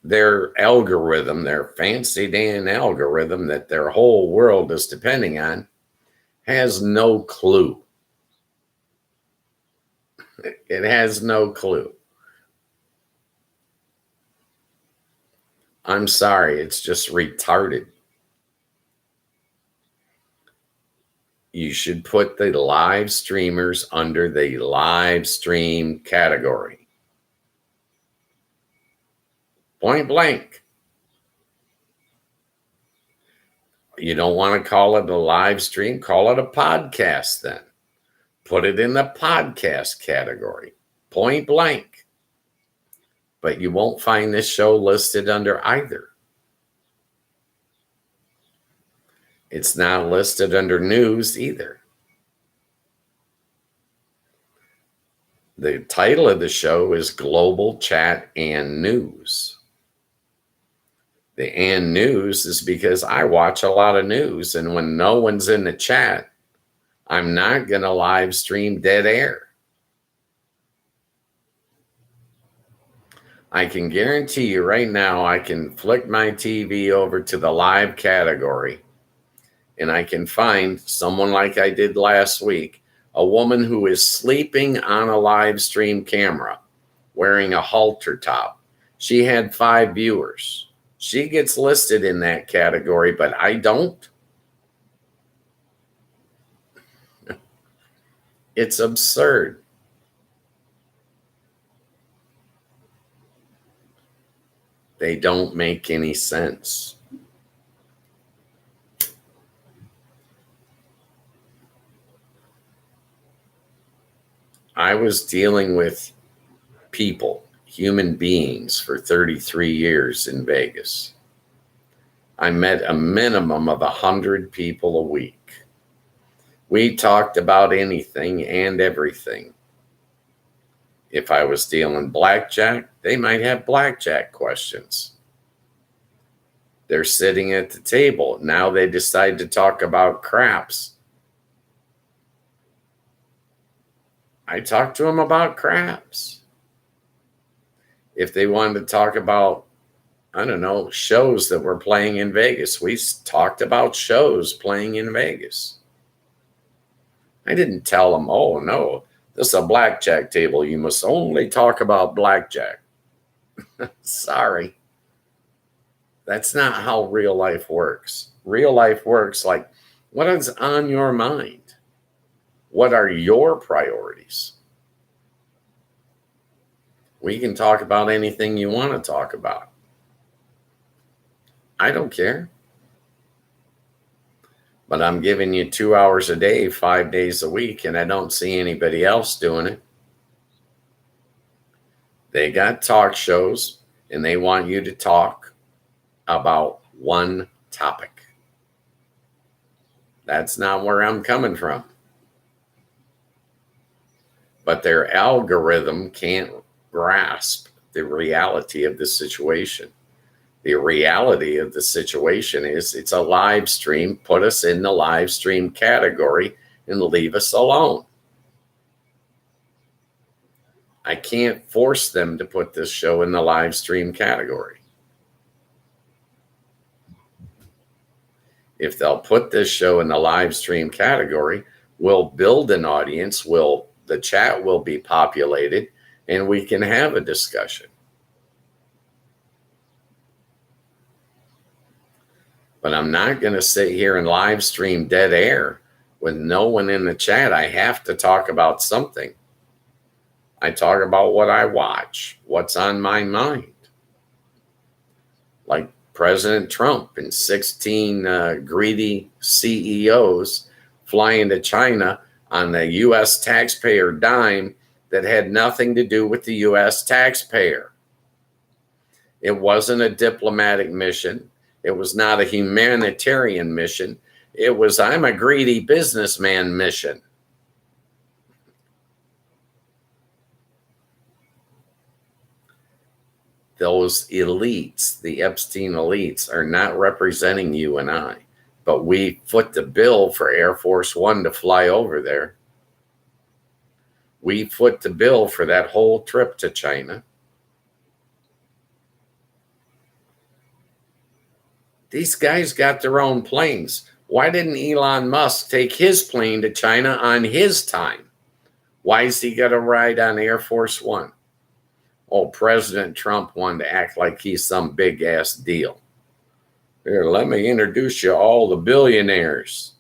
[SPEAKER 1] their algorithm, their fancy Dan algorithm that their whole world is depending on, has no clue. It has no clue. I'm sorry, it's just retarded. You should put the live streamers under the live stream category. Point blank. You don't want to call it a live stream, call it a podcast then. Put it in the podcast category. Point blank. But you won't find this show listed under either. It's not listed under news either. The title of the show is Global Chat and News. The and news is because I watch a lot of news, and when no one's in the chat, I'm not going to live stream dead air. I can guarantee you right now, I can flick my TV over to the live category, and I can find someone like I did last week, a woman who is sleeping on a live stream camera, wearing a halter top. She had 5 viewers. She gets listed in that category, but I don't. It's absurd. They don't make any sense. I was dealing with people, human beings, for 33 years in Vegas. I met a minimum of 100 people a week. We talked about anything and everything. If I was dealing blackjack, they might have blackjack questions. They're sitting at the table. Now they decide to talk about craps. I talked to them about craps. If they wanted to talk about, I don't know, shows that were playing in Vegas, we talked about shows playing in Vegas. I didn't tell them, oh, no, this is a blackjack table. You must only talk about blackjack. Sorry. That's not how real life works. Real life works like, what is on your mind? What are your priorities? We can talk about anything you want to talk about. I don't care. But I'm giving you 2 hours a day, 5 days a week, and I don't see anybody else doing it. They got talk shows, and they want you to talk about one topic. That's not where I'm coming from. But their algorithm can't grasp the reality of the situation. The reality of the situation is it's a live stream. Put us in the live stream category and leave us alone. I can't force them to put this show in the live stream category. If they'll put this show in the live stream category, we'll build an audience, the chat will be populated, and we can have a discussion. But I'm not going to sit here and live stream dead air with no one in the chat. I have to talk about something. I talk about what I watch, what's on my mind. Like President Trump and 16 greedy CEOs flying to China on the U.S. taxpayer dime that had nothing to do with the U.S. taxpayer. It wasn't a diplomatic mission. It was not a humanitarian mission. It was, I'm a greedy businessman mission. Those elites, the Epstein elites, are not representing you and I. But we foot the bill for Air Force One to fly over there. We foot the bill for that whole trip to China. These guys got their own planes. Why didn't Elon Musk take his plane to China on his time? Why is he got to ride on Air Force One? Oh, President Trump wanted to act like he's some big ass deal. Here, let me introduce you all the billionaires.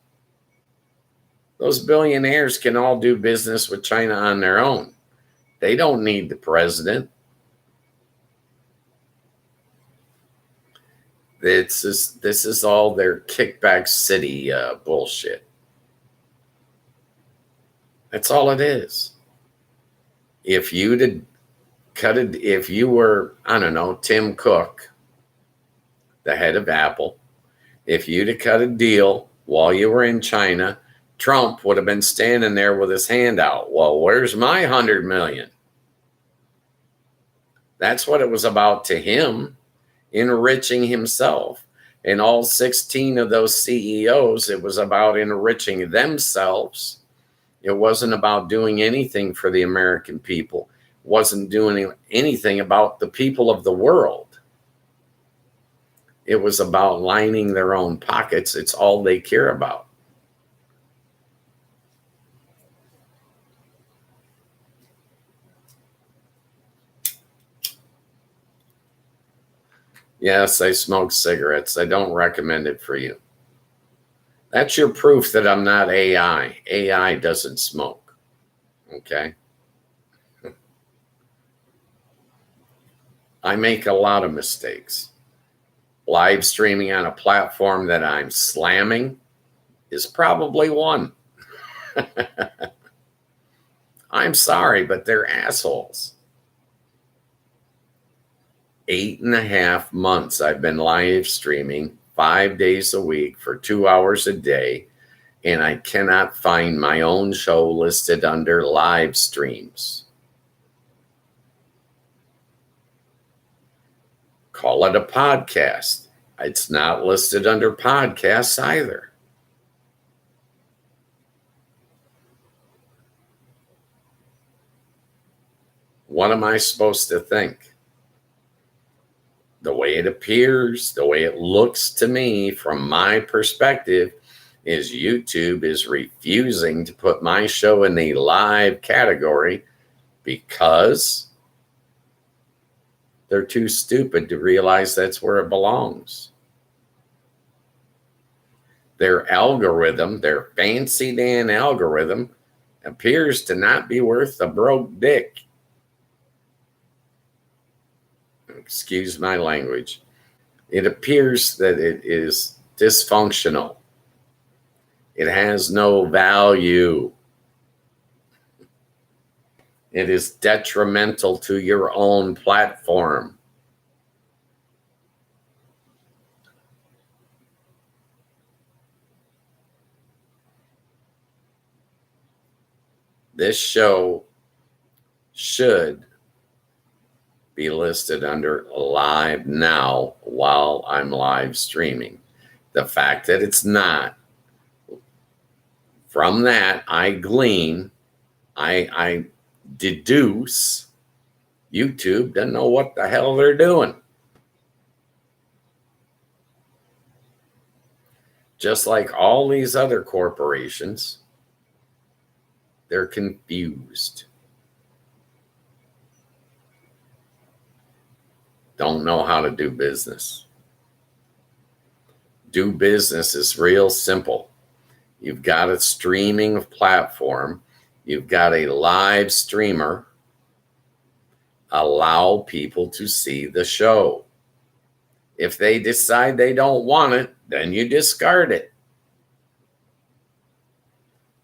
[SPEAKER 1] Those billionaires can all do business with China on their own. They don't need the president. This is all their kickback city bullshit. That's all it is. If you were, I don't know, Tim Cook, the head of Apple, if you'd have cut a deal while you were in China, Trump would have been standing there with his hand out. Well, where's my 100 million? That's what it was about to him. enriching himself. And all 16 of those CEOs, it was about enriching themselves. It wasn't about doing anything for the American people. It wasn't doing anything about the people of the world. It was about lining their own pockets. It's all they care about. Yes, I smoke cigarettes. I don't recommend it for you. That's your proof that I'm not AI. AI doesn't smoke. Okay? I make a lot of mistakes. Live streaming on a platform that I'm slamming is probably one. I'm sorry, but they're assholes. 8.5 months I've been live streaming 5 days a week for 2 hours a day, and I cannot find my own show listed under live streams. Call it a podcast. It's not listed under podcasts either. What am I supposed to think? The way it appears, the way it looks to me from my perspective, is YouTube is refusing to put my show in the live category because they're too stupid to realize that's where it belongs. Their algorithm, their fancy Dan algorithm, appears to not be worth a broke dick. Excuse my language. It appears that it is dysfunctional. It has no value. It is detrimental to your own platform. This show should be listed under live now while I'm live streaming. The fact that it's not, from that I glean, I deduce YouTube doesn't know what the hell they're doing. Just like all these other corporations, they're confused. Don't know how to do business. Do business is real simple. You've got a streaming platform. You've got a live streamer. Allow people to see the show. If they decide they don't want it, then you discard it.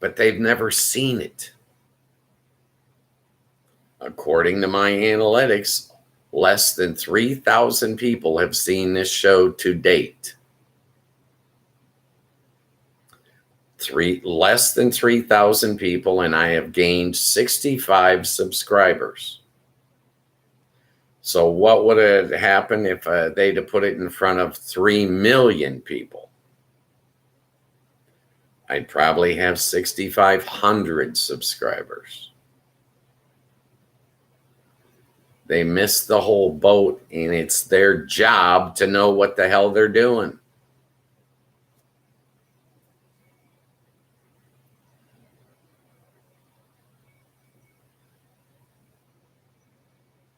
[SPEAKER 1] But they've never seen it. According to my analytics, less than 3,000 people have seen this show to date. Less than 3,000 people, and I have gained 65 subscribers. So what would have happened if they'd have put it in front of 3 million people? I'd probably have 6,500 subscribers. They missed the whole boat, and it's their job to know what the hell they're doing.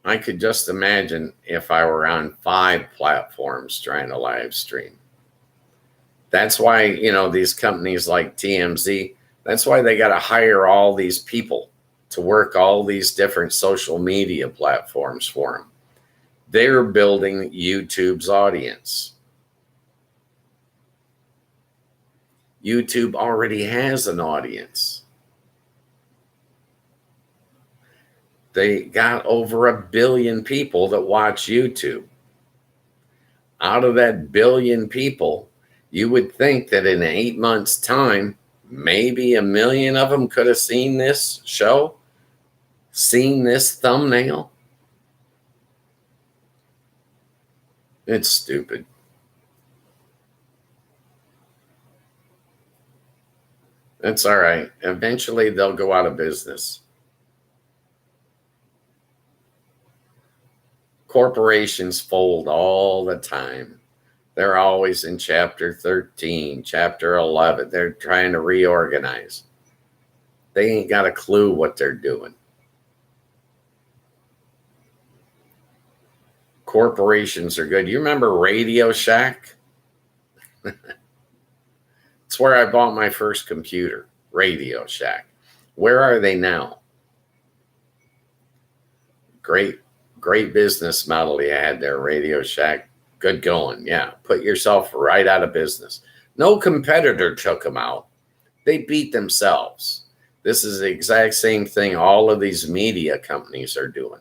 [SPEAKER 1] I could just imagine if I were on 5 platforms trying to live stream. That's why, these companies like TMZ, that's why they got to hire all these people to work all these different social media platforms for them. They're building YouTube's audience. YouTube already has an audience. They got over 1 billion people that watch YouTube. Out of that billion people, you would think that in 8 months' time, maybe 1 million of them could have seen this show, seen this thumbnail. It's stupid. That's all right. Eventually, they'll go out of business. Corporations fold all the time. They're always in chapter 13, chapter 11. They're trying to reorganize. They ain't got a clue what they're doing. Corporations are good. You remember Radio Shack? It's where I bought my first computer, Radio Shack. Where are they now? Great business model you had there, Radio Shack. Good going. Yeah, put yourself right out of business. No competitor took them out. They beat themselves. This is the exact same thing all of these media companies are doing.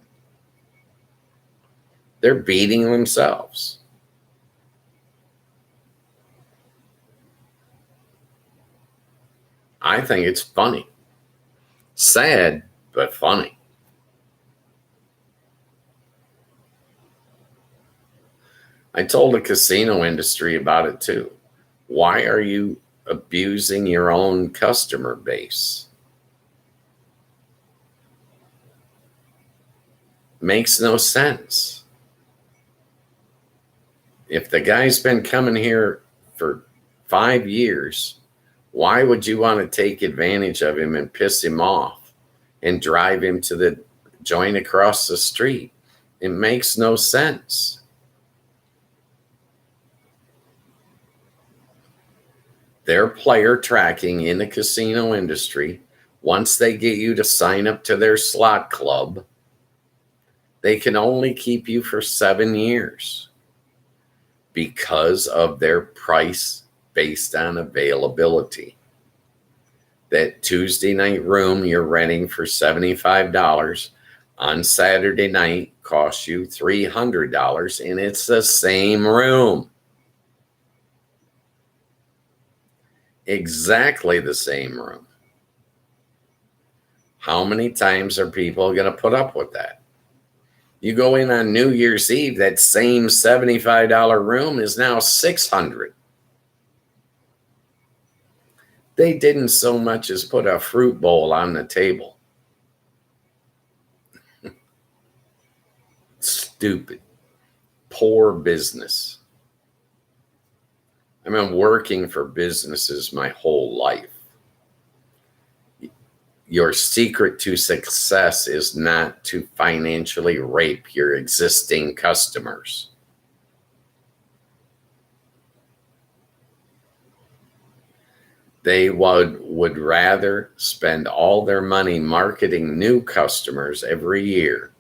[SPEAKER 1] They're beating themselves. I think it's funny. Sad, but funny. I told the casino industry about it too. Why are you abusing your own customer base? Makes no sense. If the guy's been coming here for 5 years, why would you want to take advantage of him and piss him off and drive him to the joint across the street? It makes no sense. Their player tracking in the casino industry, once they get you to sign up to their slot club, they can only keep you for 7 years because of their price based on availability. That Tuesday night room you're renting for $75 on Saturday night costs you $300, and it's the same room. Exactly the same room. How many times are people going to put up with that? You go in on New Year's Eve, that same $75 room is now $600. They didn't so much as put a fruit bowl on the table. Stupid. Poor business. I've been working for businesses my whole life. Your secret to success is not to financially rape your existing customers. They would rather spend all their money marketing new customers every year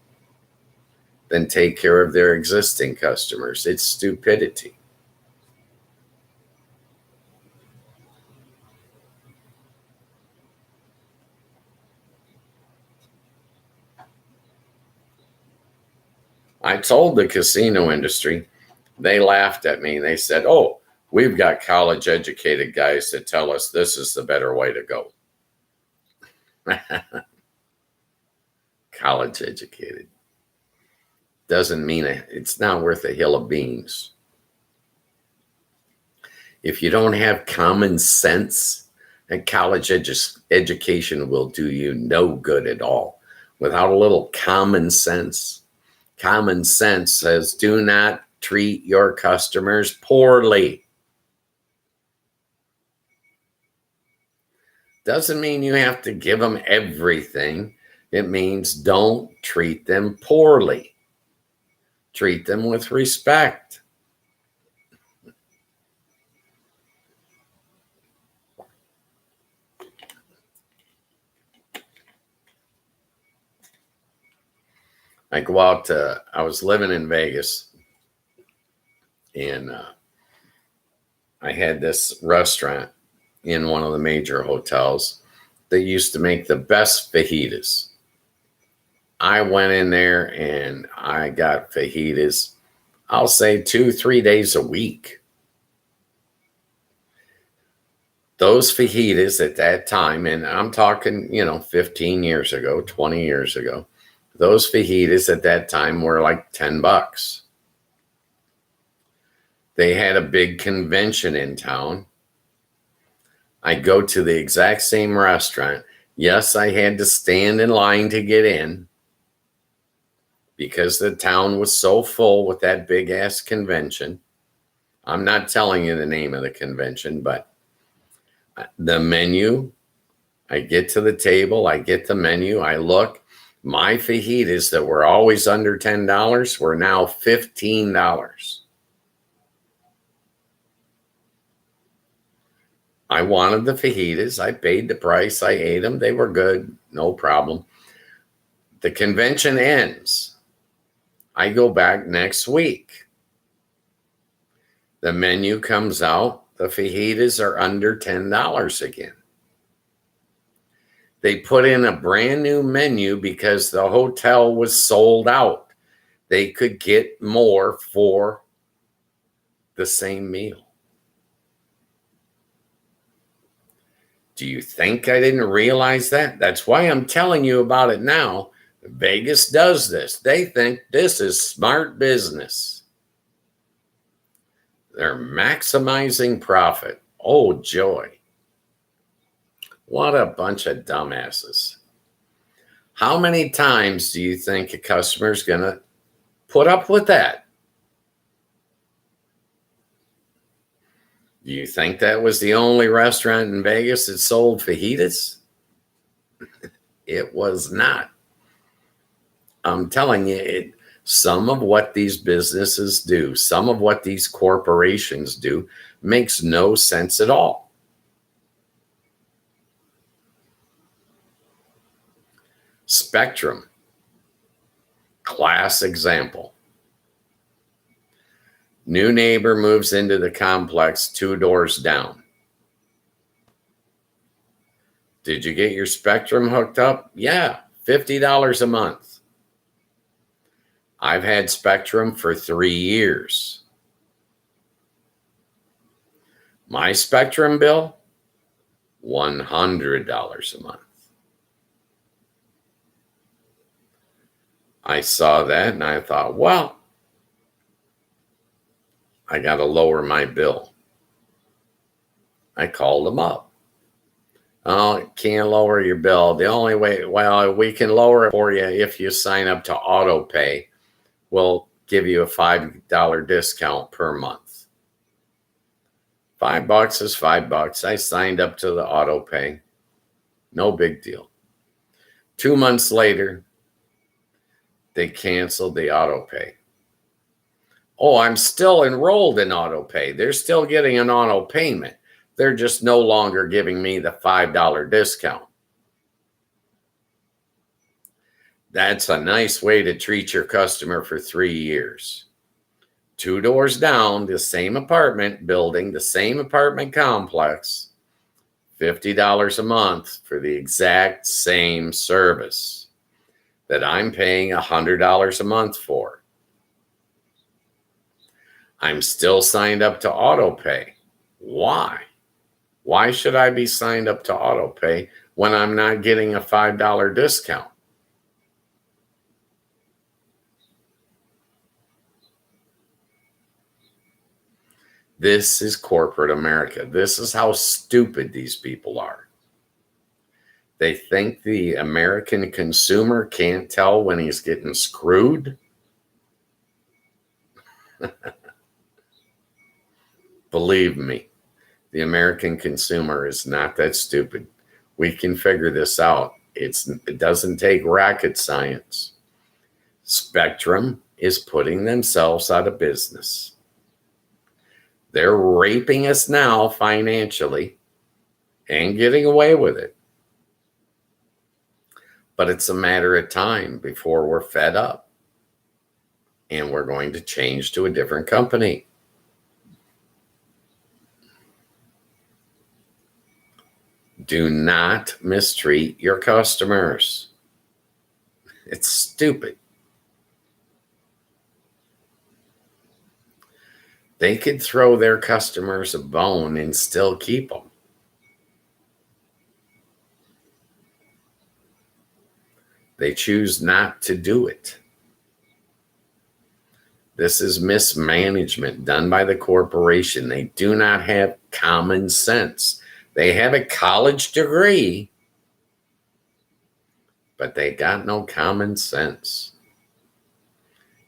[SPEAKER 1] than take care of their existing customers. It's stupidity. I told the casino industry, they laughed at me. They said, "Oh, we've got college educated guys that tell us this is the better way to go." College educated doesn't mean it's not worth a hill of beans. If you don't have common sense, a college education will do you no good at all. Without a little common sense says do not treat your customers poorly. Doesn't mean you have to give them everything. It means don't treat them poorly. Treat them with respect. I go out to, I was living in Vegas, and I had this restaurant in one of the major hotels that used to make the best fajitas. I went in there and I got fajitas, I'll say 2-3 days a week. Those fajitas at that time, and I'm talking, 15 years ago, 20 years ago, those fajitas at that time were like $10. They had a big convention in town. I go to the exact same restaurant. Yes, I had to stand in line to get in because the town was so full with that big ass convention. I'm not telling you the name of the convention, but the menu, I get to the table, I get the menu, I look. My fajitas that were always under $10 were now $15. I wanted the fajitas. I paid the price. I ate them. They were good. No problem. The convention ends. I go back next week. The menu comes out. The fajitas are under $10 again. They put in a brand new menu because the hotel was sold out. They could get more for the same meal. Do you think I didn't realize that? That's why I'm telling you about it now. Vegas does this. They think this is smart business. They're maximizing profit. Oh, joy. What a bunch of dumbasses. How many times do you think a customer's going to put up with that? Do you think that was the only restaurant in Vegas that sold fajitas? It was not. I'm telling you, some of what these businesses do, some of what these corporations do, makes no sense at all. Spectrum, class example. New neighbor moves into the complex 2 doors down. Did you get your Spectrum hooked up? Yeah, $50 a month. I've had Spectrum for 3 years. My Spectrum bill, $100 a month. I saw that and I thought, well, I got to lower my bill. I called them up. Oh, can't lower your bill. The only way, well, we can lower it for you if you sign up to auto pay. We'll give you a $5 discount per month. $5 is $5. I signed up to the auto pay. No big deal. 2 months later, they canceled the auto pay. Oh, I'm still enrolled in auto pay. They're still getting an auto payment. They're just no longer giving me the $5 discount. That's a nice way to treat your customer for 3 years. 2 doors down, the same apartment building, the same apartment complex, $50 a month for the exact same service that I'm paying $100 a month for. I'm still signed up to auto pay. Why? Why should I be signed up to auto pay when I'm not getting a $5 discount? This is corporate America. This is how stupid these people are. They think the American consumer can't tell when he's getting screwed. Believe me, the American consumer is not that stupid. We can figure this out. It doesn't take rocket science. Spectrum is putting themselves out of business. They're raping us now financially and getting away with it. But it's a matter of time before we're fed up and we're going to change to a different company. Do not mistreat your customers. It's stupid. They could throw their customers a bone and still keep them. They choose not to do it. This is mismanagement done by the corporation. They do not have common sense. They have a college degree, but they got no common sense.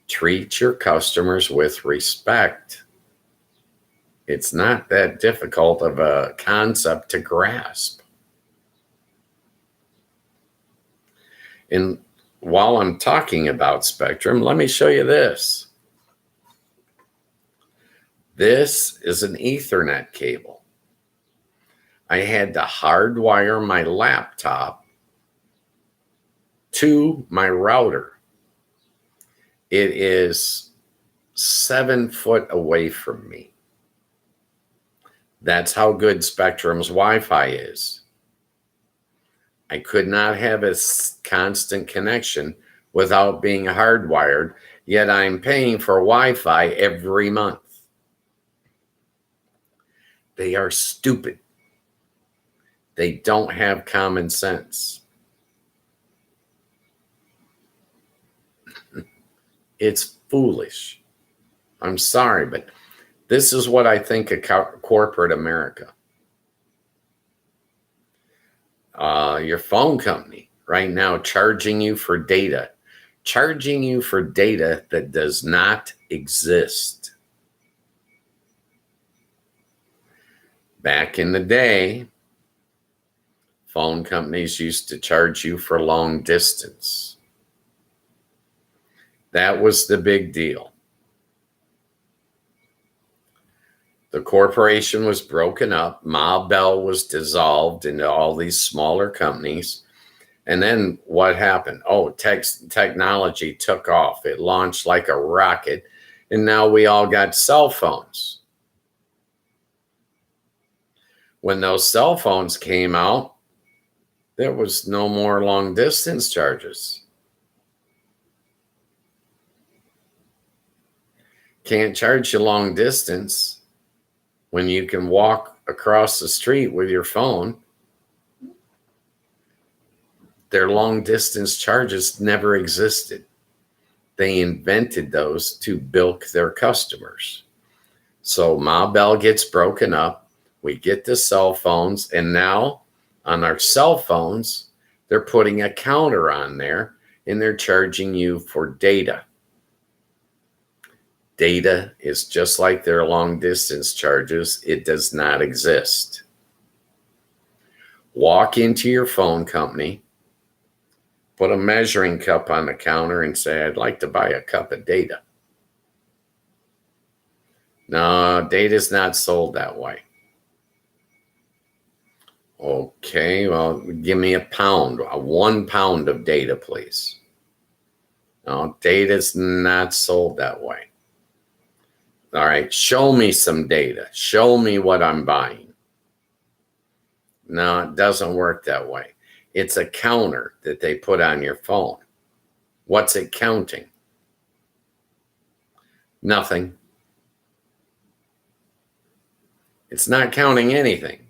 [SPEAKER 1] Treat your customers with respect. It's not that difficult of a concept to grasp. And while I'm talking about Spectrum, let me show you this. This is an Ethernet cable. I had to hardwire my laptop to my router. It is 7 foot away from me. That's how good Spectrum's Wi-Fi is. I could not have a constant connection without being hardwired, yet I'm paying for Wi-Fi every month. They are stupid. They don't have common sense. It's foolish. I'm sorry, but this is what I think of corporate America. Your phone company right now charging you for data that does not exist. Back in the day, phone companies used to charge you for long distance. That was the big deal. The corporation was broken up. Ma Bell was dissolved into all these smaller companies. And then what happened? Oh, technology took off. It launched like a rocket. And now we all got cell phones. When those cell phones came out, there was no more long distance charges. Can't charge you long distance when you can walk across the street with your phone. Their long distance charges never existed. They invented those to bilk their customers. So Ma Bell gets broken up. We get the cell phones, and now on our cell phones, they're putting a counter on there and they're charging you for data. Data is just like their long distance charges. It does not exist. Walk into your phone company, put a measuring cup on the counter and say, I'd like to buy a cup of data. No, data is not sold that way. Okay, well, give me a 1 pound of data, please. No, data is not sold that way. All right, show me some data. Show me what I'm buying. No, it doesn't work that way. It's a counter that they put on your phone. What's it counting? Nothing. It's not counting anything.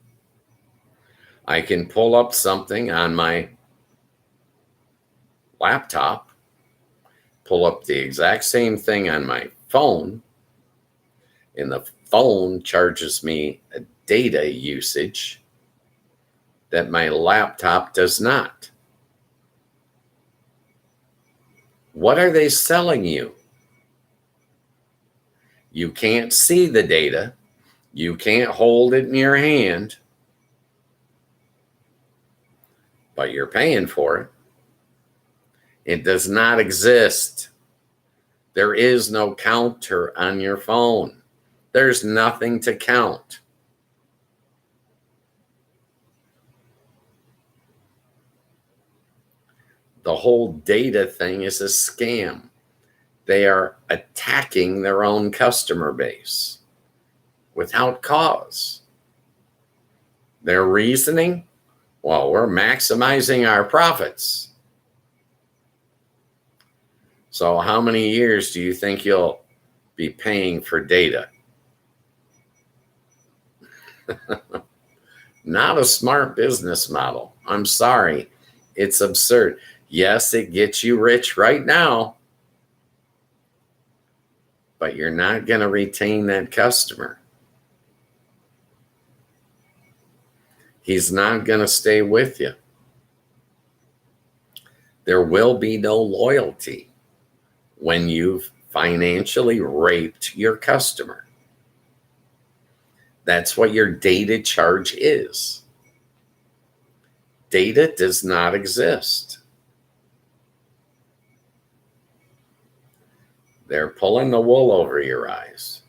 [SPEAKER 1] I can pull up something on my laptop, pull up the exact same thing on my phone, and the phone charges me a data usage that my laptop does not. What are they selling you? You can't see the data. You can't hold it in your hand, but you're paying for it. It does not exist. There is no counter on your phone. There's nothing to count. The whole data thing is a scam. They are attacking their own customer base without cause. Their reasoning? Well, we're maximizing our profits. So how many years do you think you'll be paying for data? Not a smart business model. I'm sorry. It's absurd. Yes, it gets you rich right now. but you're not going to retain that customer. He's not going to stay with you. There will be no loyalty when you've financially raped your customer. That's what your data charge is. Data does not exist. They're pulling the wool over your eyes.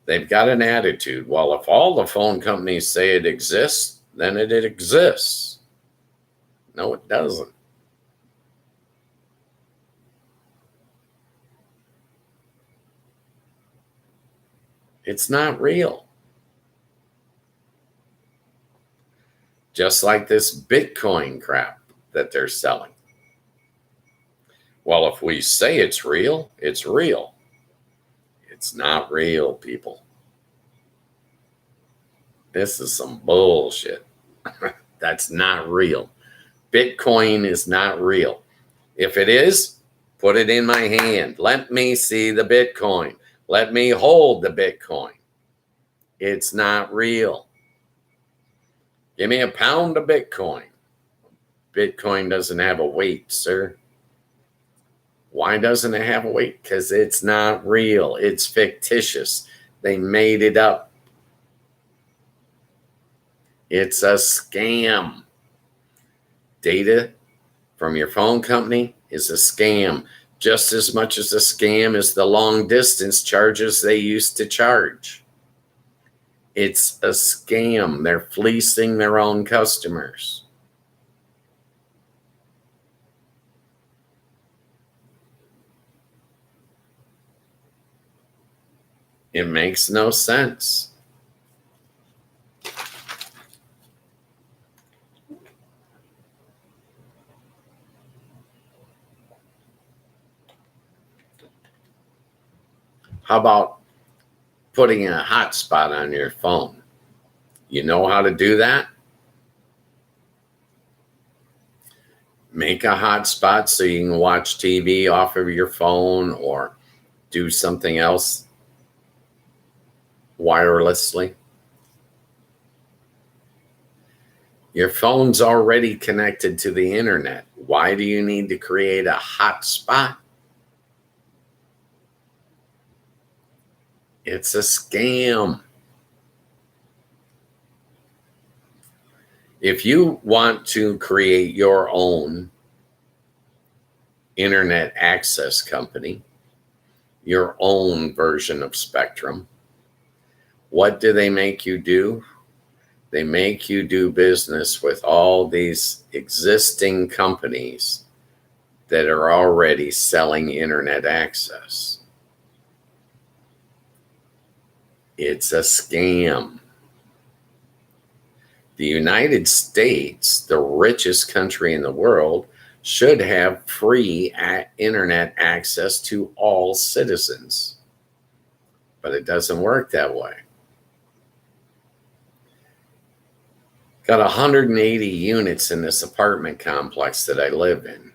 [SPEAKER 1] They've got an attitude. Well, if all the phone companies say it exists, then it exists. No, it doesn't. It's not real. Just like this Bitcoin crap that they're selling. Well, if we say it's real, it's real. It's not real, people. This is some bullshit. That's not real. Bitcoin is not real. If it is, put it in my hand. Let me see the Bitcoin. Let me hold the Bitcoin. It's not real. Give me a pound of Bitcoin. Bitcoin doesn't have a weight, sir. Why doesn't it have a weight? Because it's not real. It's fictitious. They made it up. It's a scam. Data from your phone company is a scam. Just as much as a scam as the long distance charges they used to charge. It's a scam. They're fleecing their own customers. It makes no sense. How about putting a hotspot on your phone? You know how to do that? Make a hotspot so you can watch TV off of your phone or do something else wirelessly. Your phone's already connected to the internet. Why do you need to create a hotspot? It's a scam. If you want to create your own internet access company, your own version of Spectrum, what do they make you do? They make you do business with all these existing companies that are already selling internet access. It's a scam. The United States, the richest country in the world, should have free internet access to all citizens. But it doesn't work that way. Got 180 units in this apartment complex that I live in.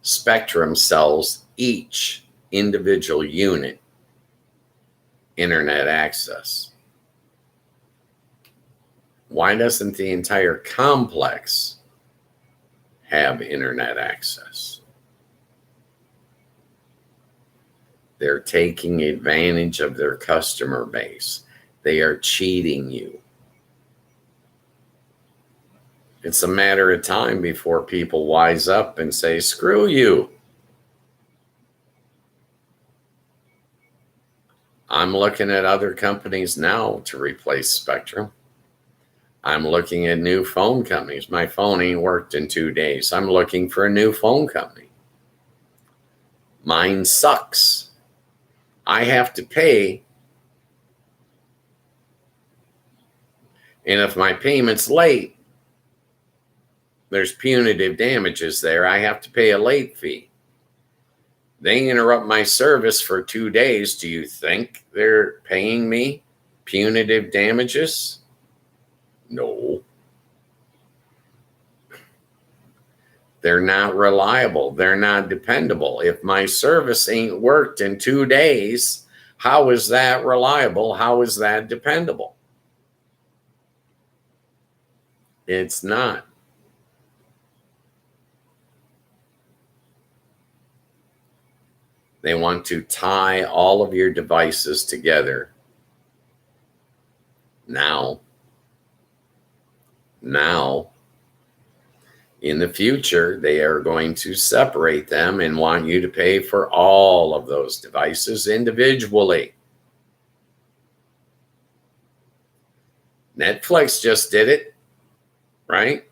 [SPEAKER 1] Spectrum sells each individual unit internet access. Why doesn't the entire complex have internet access? They're taking advantage of their customer base. They are cheating you. It's a matter of time before people wise up and say, screw you. I'm looking at other companies now to replace Spectrum. I'm looking at new phone companies. My phone ain't worked in 2 days. I'm looking for a new phone company. Mine sucks. I have to pay. And if my payment's late, there's punitive damages there. I have to pay a late fee. They interrupt my service for 2 days. Do you think they're paying me punitive damages? No. They're not reliable. They're not dependable. If my service ain't worked in 2 days, how is that reliable? How is that dependable? It's not. They want to tie all of your devices together now. In the future, they are going to separate them and want you to pay for all of those devices individually. Netflix just did it, right?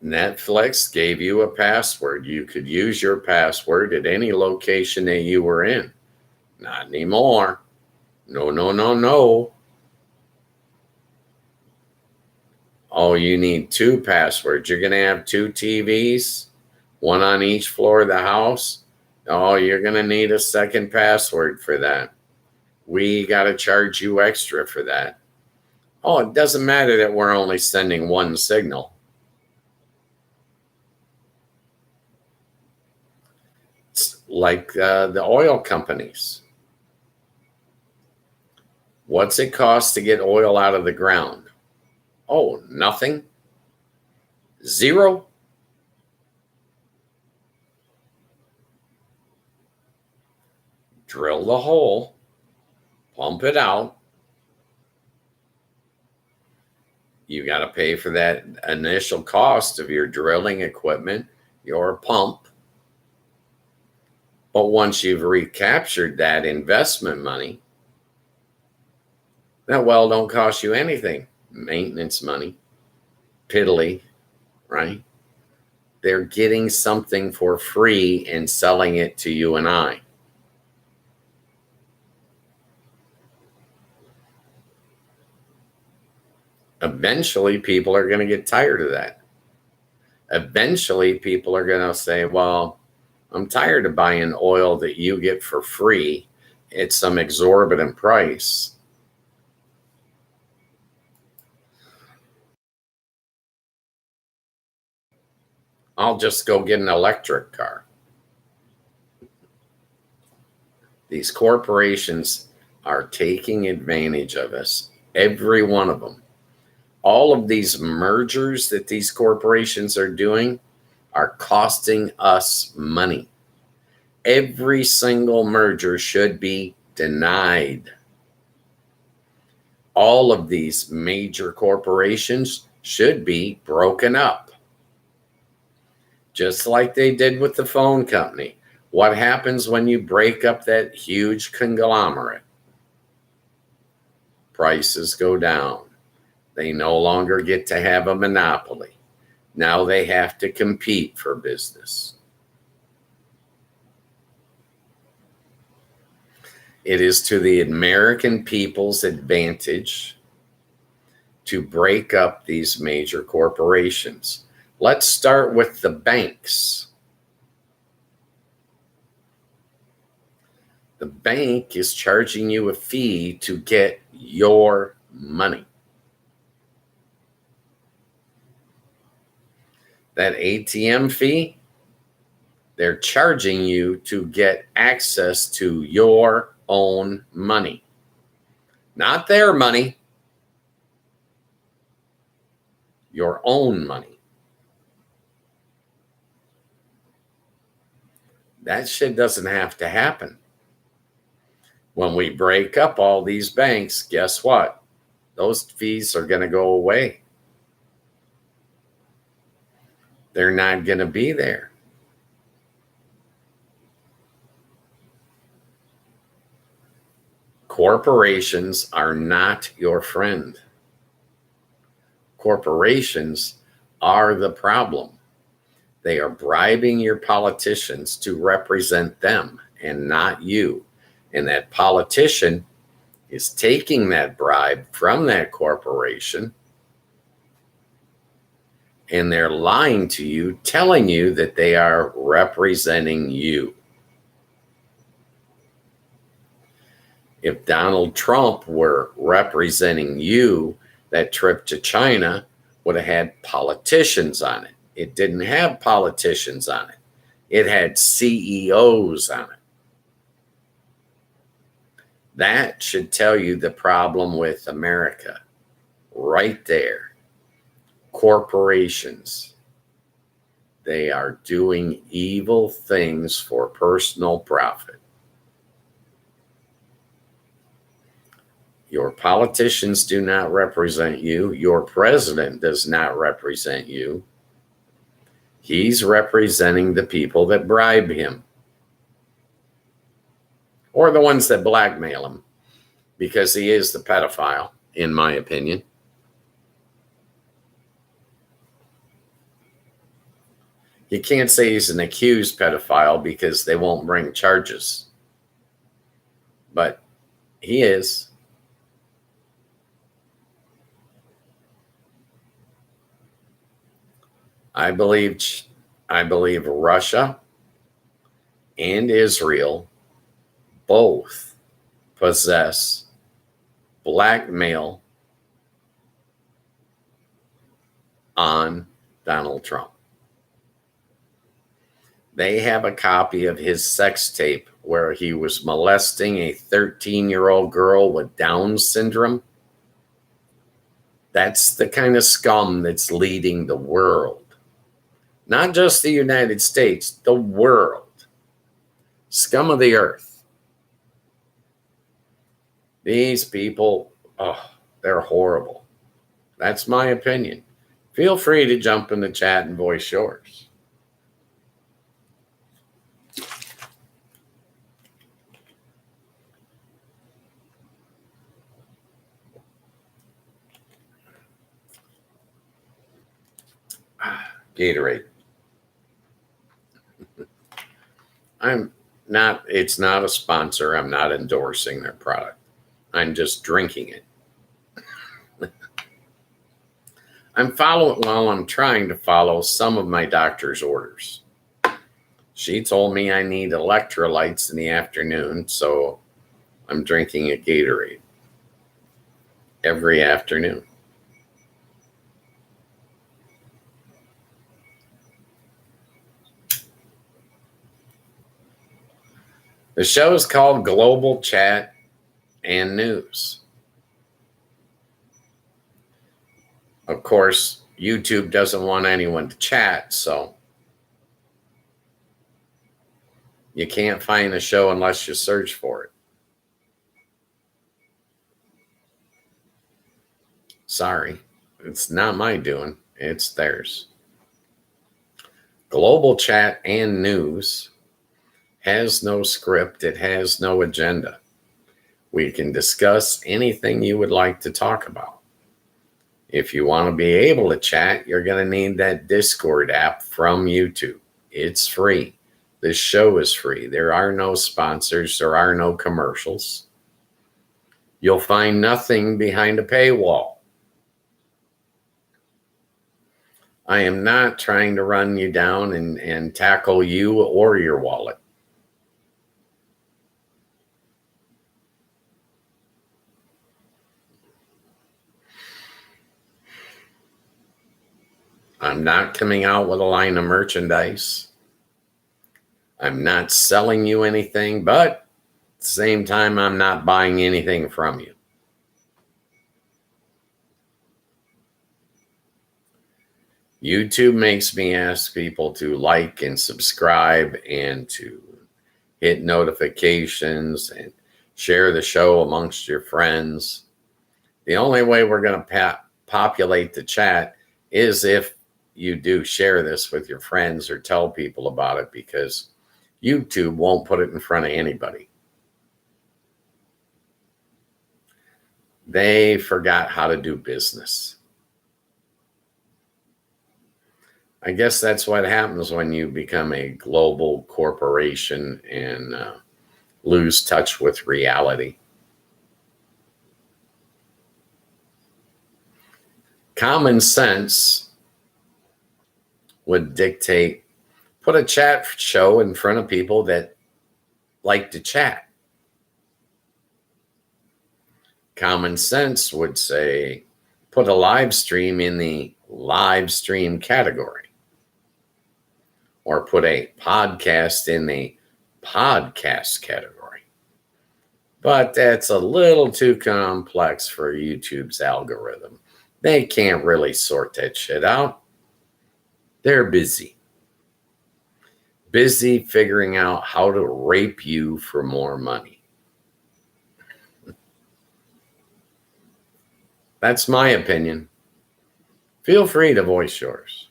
[SPEAKER 1] Netflix gave you a password. You could use your password at any location that you were in. Not anymore. No, no, no, no. Oh, you need 2 passwords. You're going to have 2 TVs, one on each floor of the house. Oh, you're going to need a second password for that. We got to charge you extra for that. Oh, it doesn't matter that we're only sending one signal. It's like the oil companies. What's it cost to get oil out of the ground? Oh, nothing. 0. Drill the hole, pump it out. You got to pay for that initial cost of your drilling equipment, your pump. But once you've recaptured that investment money, that well don't cost you anything. Maintenance money, piddly, right? They're getting something for free and selling it to you and I. Eventually, people are going to get tired of that. Eventually, people are going to say, well, I'm tired of buying oil that you get for free at some exorbitant price. I'll just go get an electric car. These corporations are taking advantage of us, every one of them. All of these mergers that these corporations are doing are costing us money. Every single merger should be denied. All of these major corporations should be broken up. Just like they did with the phone company. What happens when you break up that huge conglomerate? Prices go down. They no longer get to have a monopoly. Now they have to compete for business. It is to the American people's advantage to break up these major corporations. Let's start with the banks. The bank is charging you a fee to get your money. That ATM fee, they're charging you to get access to your own money. Not their money, your own money. That shit doesn't have to happen. When we break up all these banks, guess what? Those fees are going to go away. They're not going to be there. Corporations are not your friend. Corporations are the problem. They are bribing your politicians to represent them and not you. And that politician is taking that bribe from that corporation, and they're lying to you, telling you that they are representing you. If Donald Trump were representing you, That trip to China would have had politicians on it. It didn't have politicians on it. It had CEOs on it. That should tell you the problem with America right there. Corporations. They are doing evil things for personal profit. Your politicians do not represent you. Your president does not represent you. He's representing the people that bribe him, or the ones that blackmail him, because he is the pedophile, in my opinion. You can't say he's an accused pedophile because they won't bring charges. But he is. I believe Russia and Israel both possess blackmail on Donald Trump. They have a copy of his sex tape where he was molesting a 13-year-old girl with Down syndrome. That's the kind of scum that's leading the world. Not just the United States, the world. Scum of the earth. These people, they're horrible. That's my opinion. Feel free to jump in the chat and voice yours. Gatorade. It's not a sponsor. I'm not endorsing their product. I'm just drinking it. I'm trying to follow some of my doctor's orders. She told me I need electrolytes in the afternoon, so I'm drinking a Gatorade every afternoon. The show is called Global Chat and News. Of course, YouTube doesn't want anyone to chat, so you can't find the show unless you search for it. Sorry, it's not my doing. It's theirs. Global Chat and News has no script. It has no agenda. We can discuss anything you would like to talk about. If you want to be able to chat, you're going to need that Discord app from YouTube. It's free. This show is free. There are no sponsors. There are no commercials. You'll find nothing behind a paywall. I am not trying to run you down and tackle you or your wallet. I'm not coming out with a line of merchandise. I'm not selling you anything, but at the same time, I'm not buying anything from you. YouTube makes me ask people to like and subscribe and to hit notifications and share the show amongst your friends. The only way we're going to populate the chat is if you do share this with your friends or tell people about it, because YouTube won't put it in front of anybody. They forgot how to do business. I guess that's what happens when you become a global corporation and lose touch with reality. Common sense would dictate, put a chat show in front of people that like to chat. Common sense would say, put a live stream in the live stream category, or put a podcast in the podcast category. But that's a little too complex for YouTube's algorithm. They can't really sort that shit out. They're busy figuring out how to rape you for more money. That's my opinion. Feel free to voice yours.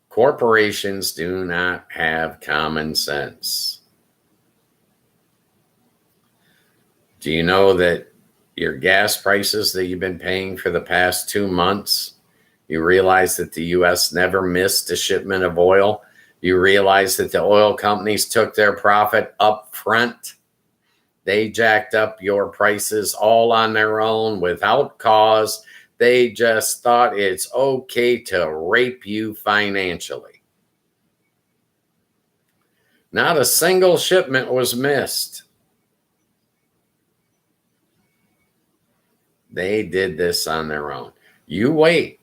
[SPEAKER 1] Corporations do not have common sense. Do you know that your gas prices that you've been paying for the past 2 months, you realize that the U.S. never missed a shipment of oil? You realize that the oil companies took their profit up front? They jacked up your prices all on their own without cause. They just thought it's okay to rape you financially. Not a single shipment was missed. They did this on their own. You wait.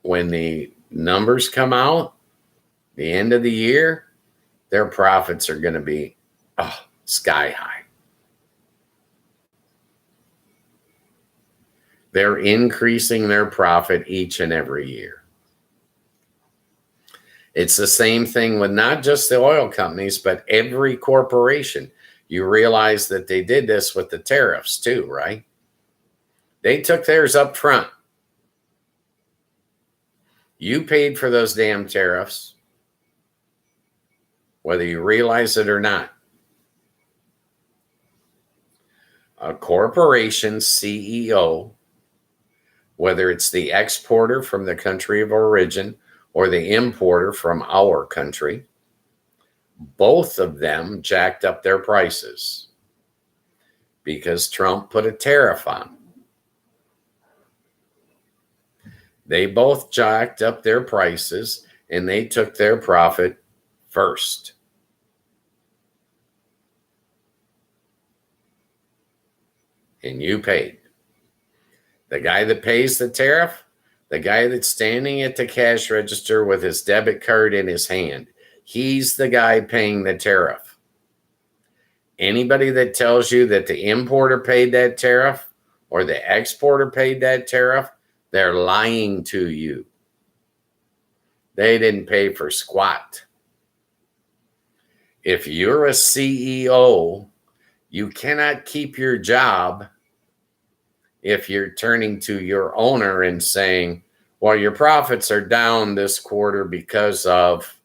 [SPEAKER 1] When the numbers come out, the end of the year, their profits are going to be sky high. They're increasing their profit each and every year. It's the same thing with not just the oil companies, but every corporation. You realize that they did this with the tariffs too, right? They took theirs up front. You paid for those damn tariffs, whether you realize it or not. A corporation's CEO, whether it's the exporter from the country of origin or the importer from our country, both of them jacked up their prices because Trump put a tariff on. They both jacked up their prices and they took their profit first. And you paid. The guy that pays the tariff, the guy that's standing at the cash register with his debit card in his hand, he's the guy paying the tariff. Anybody that tells you that the importer paid that tariff or the exporter paid that tariff, they're lying to you. They didn't pay for squat. If you're a CEO, you cannot keep your job if you're turning to your owner and saying, well, your profits are down this quarter because of,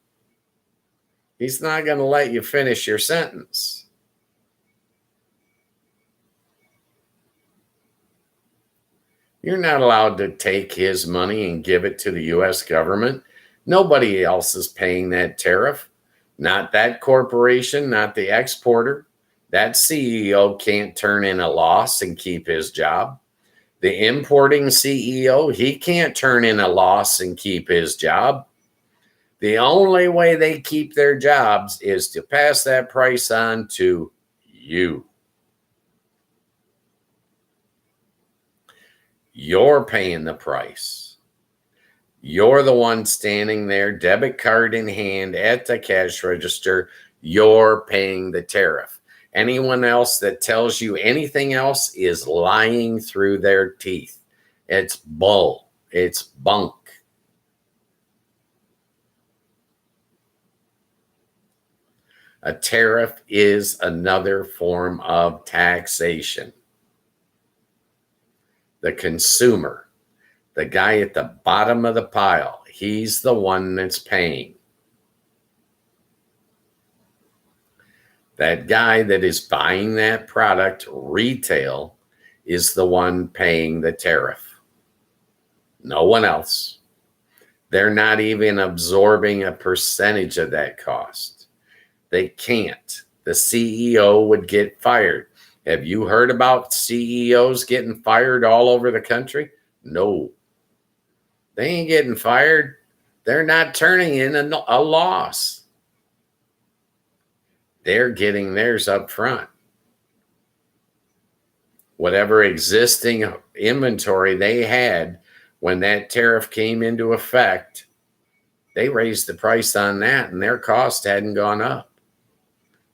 [SPEAKER 1] he's not going to let you finish your sentence. You're not allowed to take his money and give it to the U.S. government. Nobody else is paying that tariff. Not that corporation, not the exporter. That CEO can't turn in a loss and keep his job. The importing CEO, he can't turn in a loss and keep his job. The only way they keep their jobs is to pass that price on to you. You're paying the price. You're the one standing there, debit card in hand at the cash register. You're paying the tariff. Anyone else that tells you anything else is lying through their teeth. It's bull. It's bunk. A tariff is another form of taxation. The consumer, the guy at the bottom of the pile, he's the one that's paying. That guy that is buying that product retail is the one paying the tariff. No one else. They're not even absorbing a percentage of that cost. They can't. The CEO would get fired. Have you heard about CEOs getting fired all over the country? No. They ain't getting fired. They're not turning in a loss. They're getting theirs up front. Whatever existing inventory they had when that tariff came into effect, they raised the price on that and their cost hadn't gone up.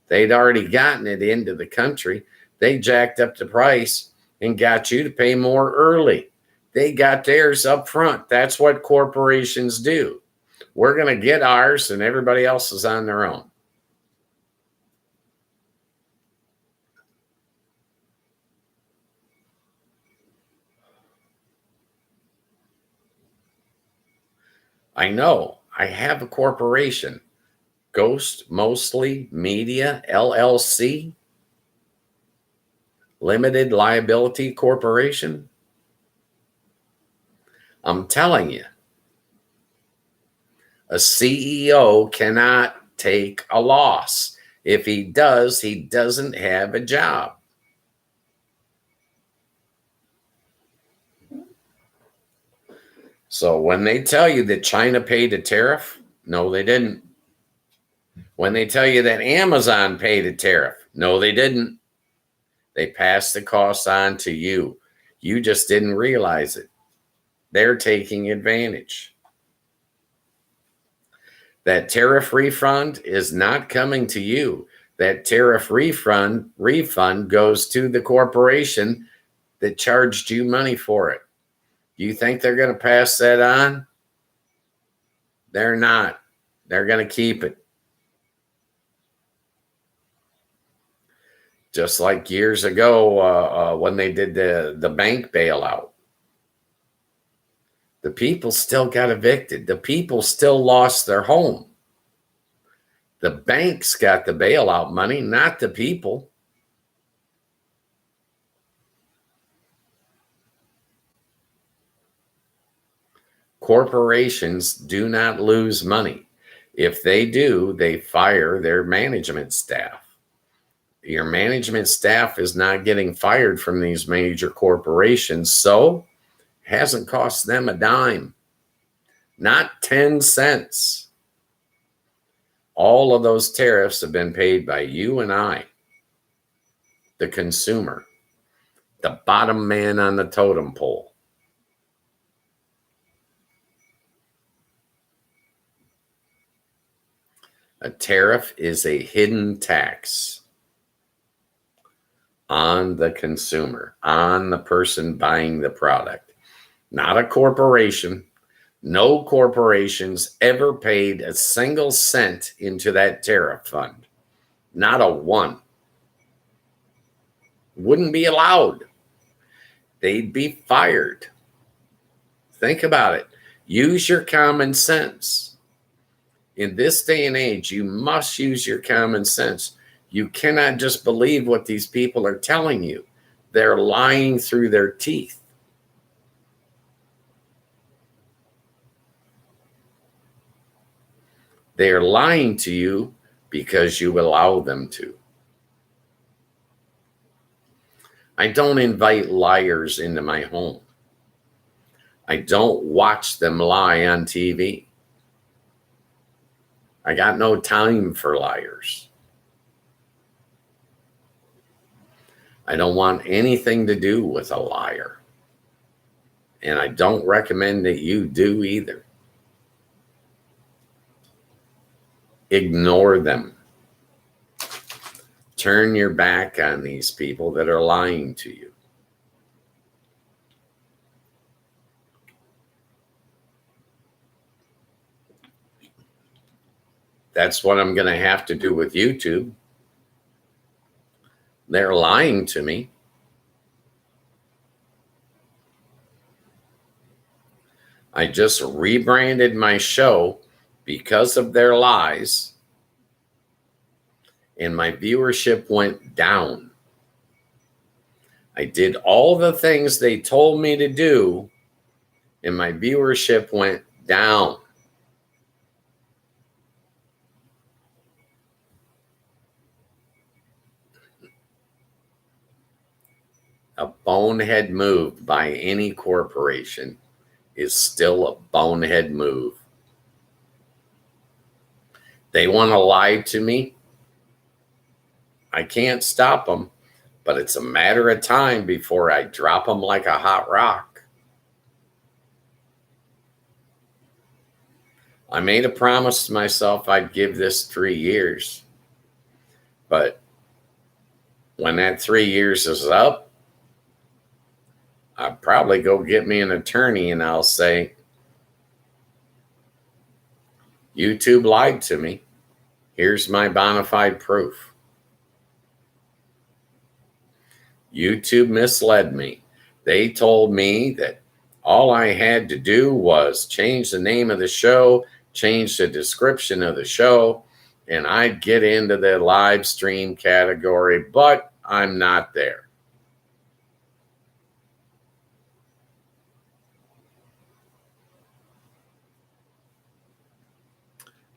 [SPEAKER 1] They'd already gotten it into the country. They jacked up the price and got you to pay more early. They got theirs up front. That's what corporations do. We're going to get ours and everybody else is on their own. I know. I have a corporation, Ghost Mostly Media LLC, Limited Liability Corporation. I'm telling you, a CEO cannot take a loss. If he does, he doesn't have a job. So when they tell you that China paid a tariff, no, they didn't. When they tell you that Amazon paid a tariff, no, they didn't. They passed the cost on to you. You just didn't realize it. They're taking advantage. That tariff refund is not coming to you. That tariff refund goes to the corporation that charged you money for it. You think they're going to pass that on? They're not. They're going to keep it. Just like years ago when they did the bank bailout. The people still got evicted. The people still lost their home. The banks got the bailout money, not the people. Corporations do not lose money. If they do, they fire their management staff. Your management staff is not getting fired from these major corporations, so it hasn't cost them a dime, not 10 cents. All of those tariffs have been paid by you and I, the consumer, the bottom man on the totem pole. A tariff is a hidden tax on the consumer, on the person buying the product, not a corporation. No corporations ever paid a single cent into that tariff fund. Not a one. Wouldn't be allowed. They'd be fired. Think about it. Use your common sense. In this day and age, you must use your common sense. You cannot just believe what these people are telling you. They're lying through their teeth. They are lying to you because you allow them to. I don't invite liars into my home. I don't watch them lie on TV. I got no time for liars. I don't want anything to do with a liar. And I don't recommend that you do either. Ignore them. Turn your back on these people that are lying to you. That's what I'm going to have to do with YouTube. They're lying to me. I just rebranded my show because of their lies, and my viewership went down. I did all the things they told me to do, and my viewership went down. A bonehead move by any corporation is still a bonehead move. They want to lie to me. I can't stop them, but it's a matter of time before I drop them like a hot rock. I made a promise to myself I'd give this 3 years. But when that 3 years is up, I'll probably go get me an attorney and I'll say, YouTube lied to me. Here's my bona fide proof. YouTube misled me. They told me that all I had to do was change the name of the show, change the description of the show, and I'd get into the live stream category, but I'm not there.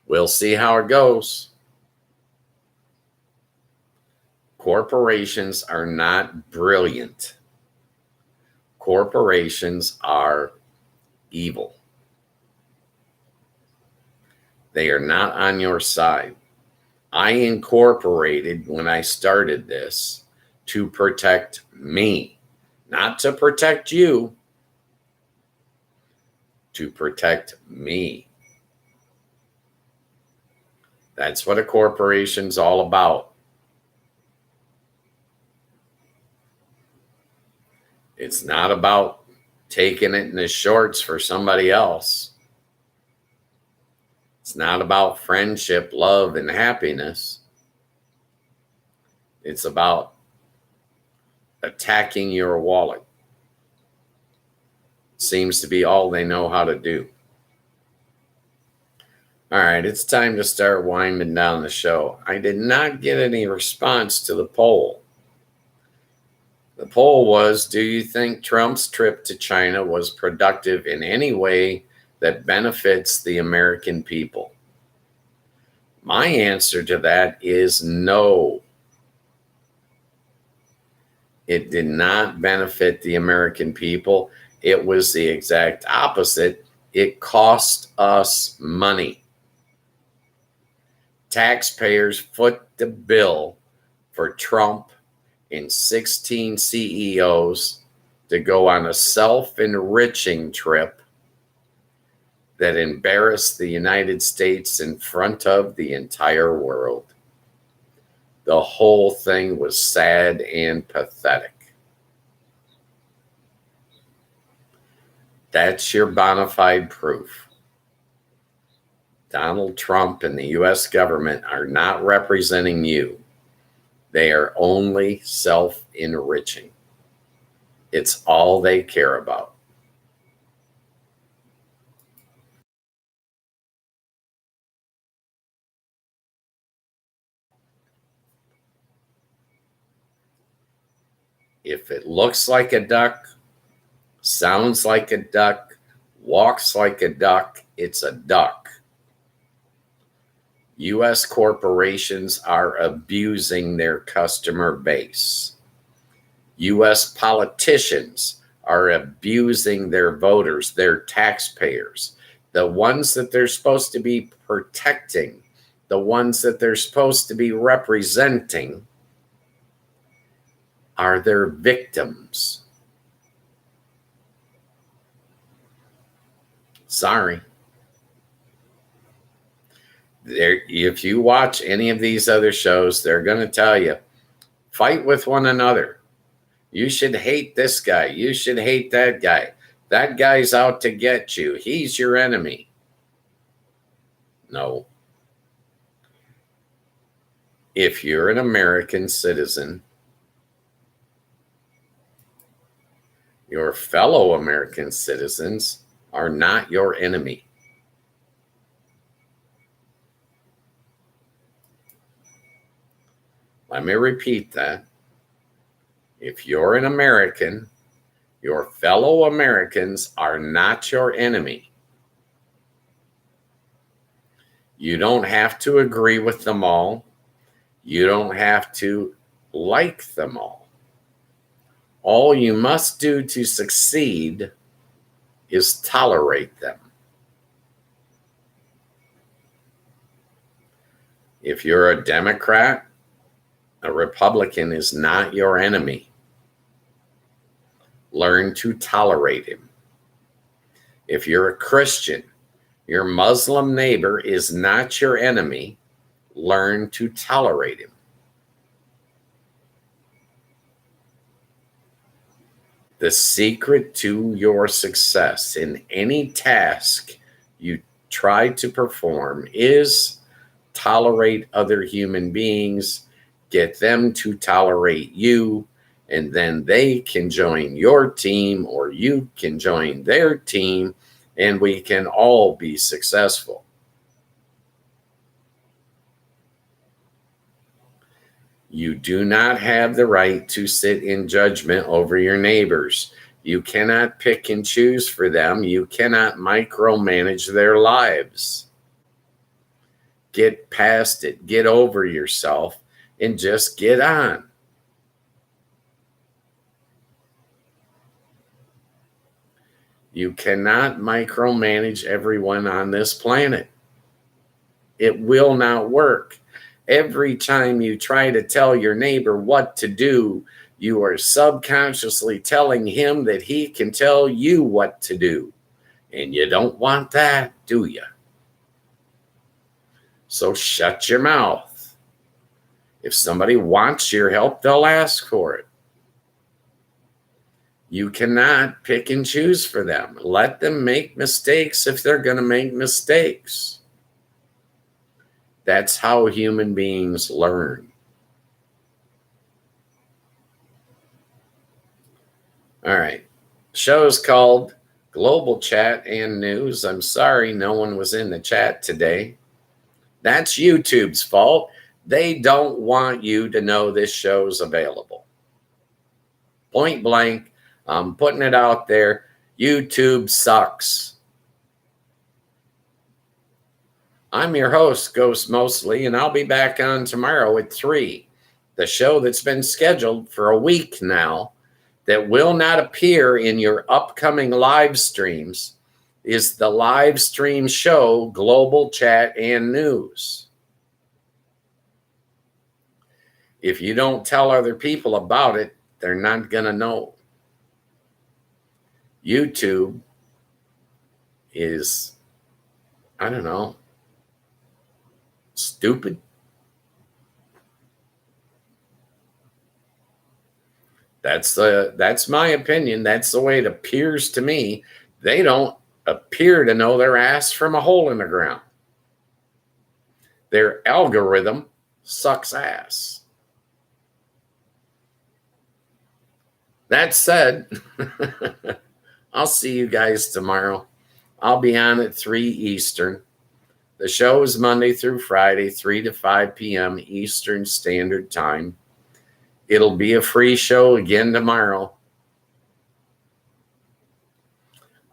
[SPEAKER 1] We'll see how it goes. Corporations are not brilliant. Corporations are evil. They are not on your side. I incorporated when I started this to protect me, not to protect you, to protect me. That's what a corporation's all about. It's not about taking it in the shorts for somebody else. It's not about friendship, love, and happiness. It's about attacking your wallet. Seems to be all they know how to do. All right, it's time to start winding down the show. I did not get any response to the poll. The poll was, do you think Trump's trip to China was productive in any way that benefits the American people? My answer to that is no. It did not benefit the American people. It was the exact opposite. It cost us money. Taxpayers foot the bill for Trump and 16 CEOs to go on a self-enriching trip that embarrassed the United States in front of the entire world. The whole thing was sad and pathetic. That's your bona fide proof. Donald Trump and the U.S. government are not representing you. They are only self-enriching. It's all they care about. If it looks like a duck, sounds like a duck, walks like a duck, it's a duck. U.S. corporations are abusing their customer base. U.S. politicians are abusing their voters, their taxpayers, the ones that they're supposed to be protecting, the ones that they're supposed to be representing are their victims. Sorry. If you watch any of these other shows, they're going to tell you, fight with one another. You should hate this guy. You should hate that guy. That guy's out to get you. He's your enemy. No. If you're an American citizen, your fellow American citizens are not your enemy. Let me repeat that. If you're an American, your fellow Americans are not your enemy. You don't have to agree with them all. You don't have to like them all. All you must do to succeed is tolerate them. If you're a Democrat, A Republican is not your enemy. Learn to tolerate him. If you're a Christian, your Muslim neighbor is not your enemy. Learn to tolerate him. The secret to your success in any task you try to perform is tolerate other human beings, get them to tolerate you, and then they can join your team or you can join their team, and we can all be successful. You do not have the right to sit in judgment over your neighbors. You cannot pick and choose for them. You cannot micromanage their lives. Get past it. Get over yourself and just get on. You cannot micromanage everyone on this planet. It will not work. Every time you try to tell your neighbor what to do, you are subconsciously telling him that he can tell you what to do. And you don't want that, do you? So shut your mouth. If somebody wants your help, they'll ask for it. You cannot pick and choose for them. Let them make mistakes if they're going to make mistakes. That's how human beings learn. All right. Show is called Global Chat and News. I'm sorry no one was in the chat today. That's YouTube's fault. They don't want you to know this show's available. Point blank, I'm putting it out there. YouTube sucks. I'm your host, Ghost Mostly, and I'll be back on tomorrow at 3. The show that's been scheduled for a week now that will not appear in your upcoming live streams is the live stream show, Global Chat and News. If you don't tell other people about it, they're not going to know. YouTube is, I don't know, stupid. That's my opinion. That's the way it appears to me. They don't appear to know their ass from a hole in the ground. Their algorithm sucks ass. That said, I'll see you guys tomorrow. I'll be on at 3 Eastern. The show is Monday through Friday, 3 to 5 p.m. Eastern Standard Time. It'll be a free show again tomorrow.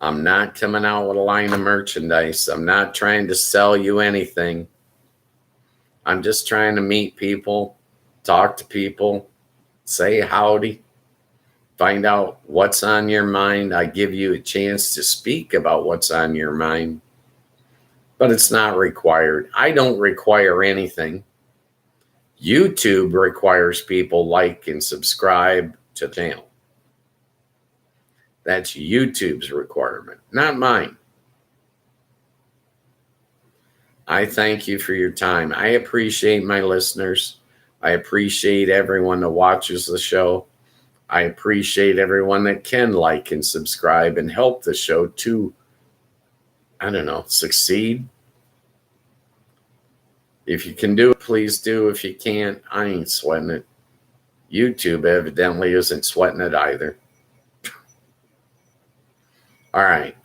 [SPEAKER 1] I'm not coming out with a line of merchandise. I'm not trying to sell you anything. I'm just trying to meet people, talk to people, say howdy, find out what's on your mind. I give you a chance to speak about what's on your mind, but it's not required. I don't require anything. YouTube requires people like and subscribe to the channel. That's YouTube's requirement, not mine. I thank you for your time. I appreciate my listeners. I appreciate everyone that watches the show. I appreciate everyone that can like and subscribe and help the show to, succeed. If you can do it, please do. If you can't, I ain't sweating it. YouTube evidently isn't sweating it either. All right.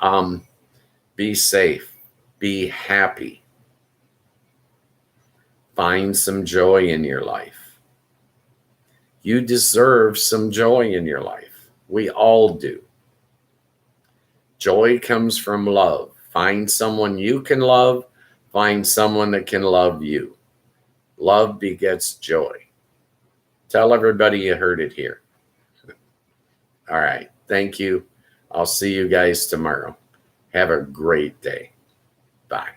[SPEAKER 1] Be safe. Be happy. Find some joy in your life. You deserve some joy in your life. We all do. Joy comes from love. Find someone you can love. Find someone that can love you. Love begets joy. Tell everybody you heard it here. All right. Thank you. I'll see you guys tomorrow. Have a great day. Bye.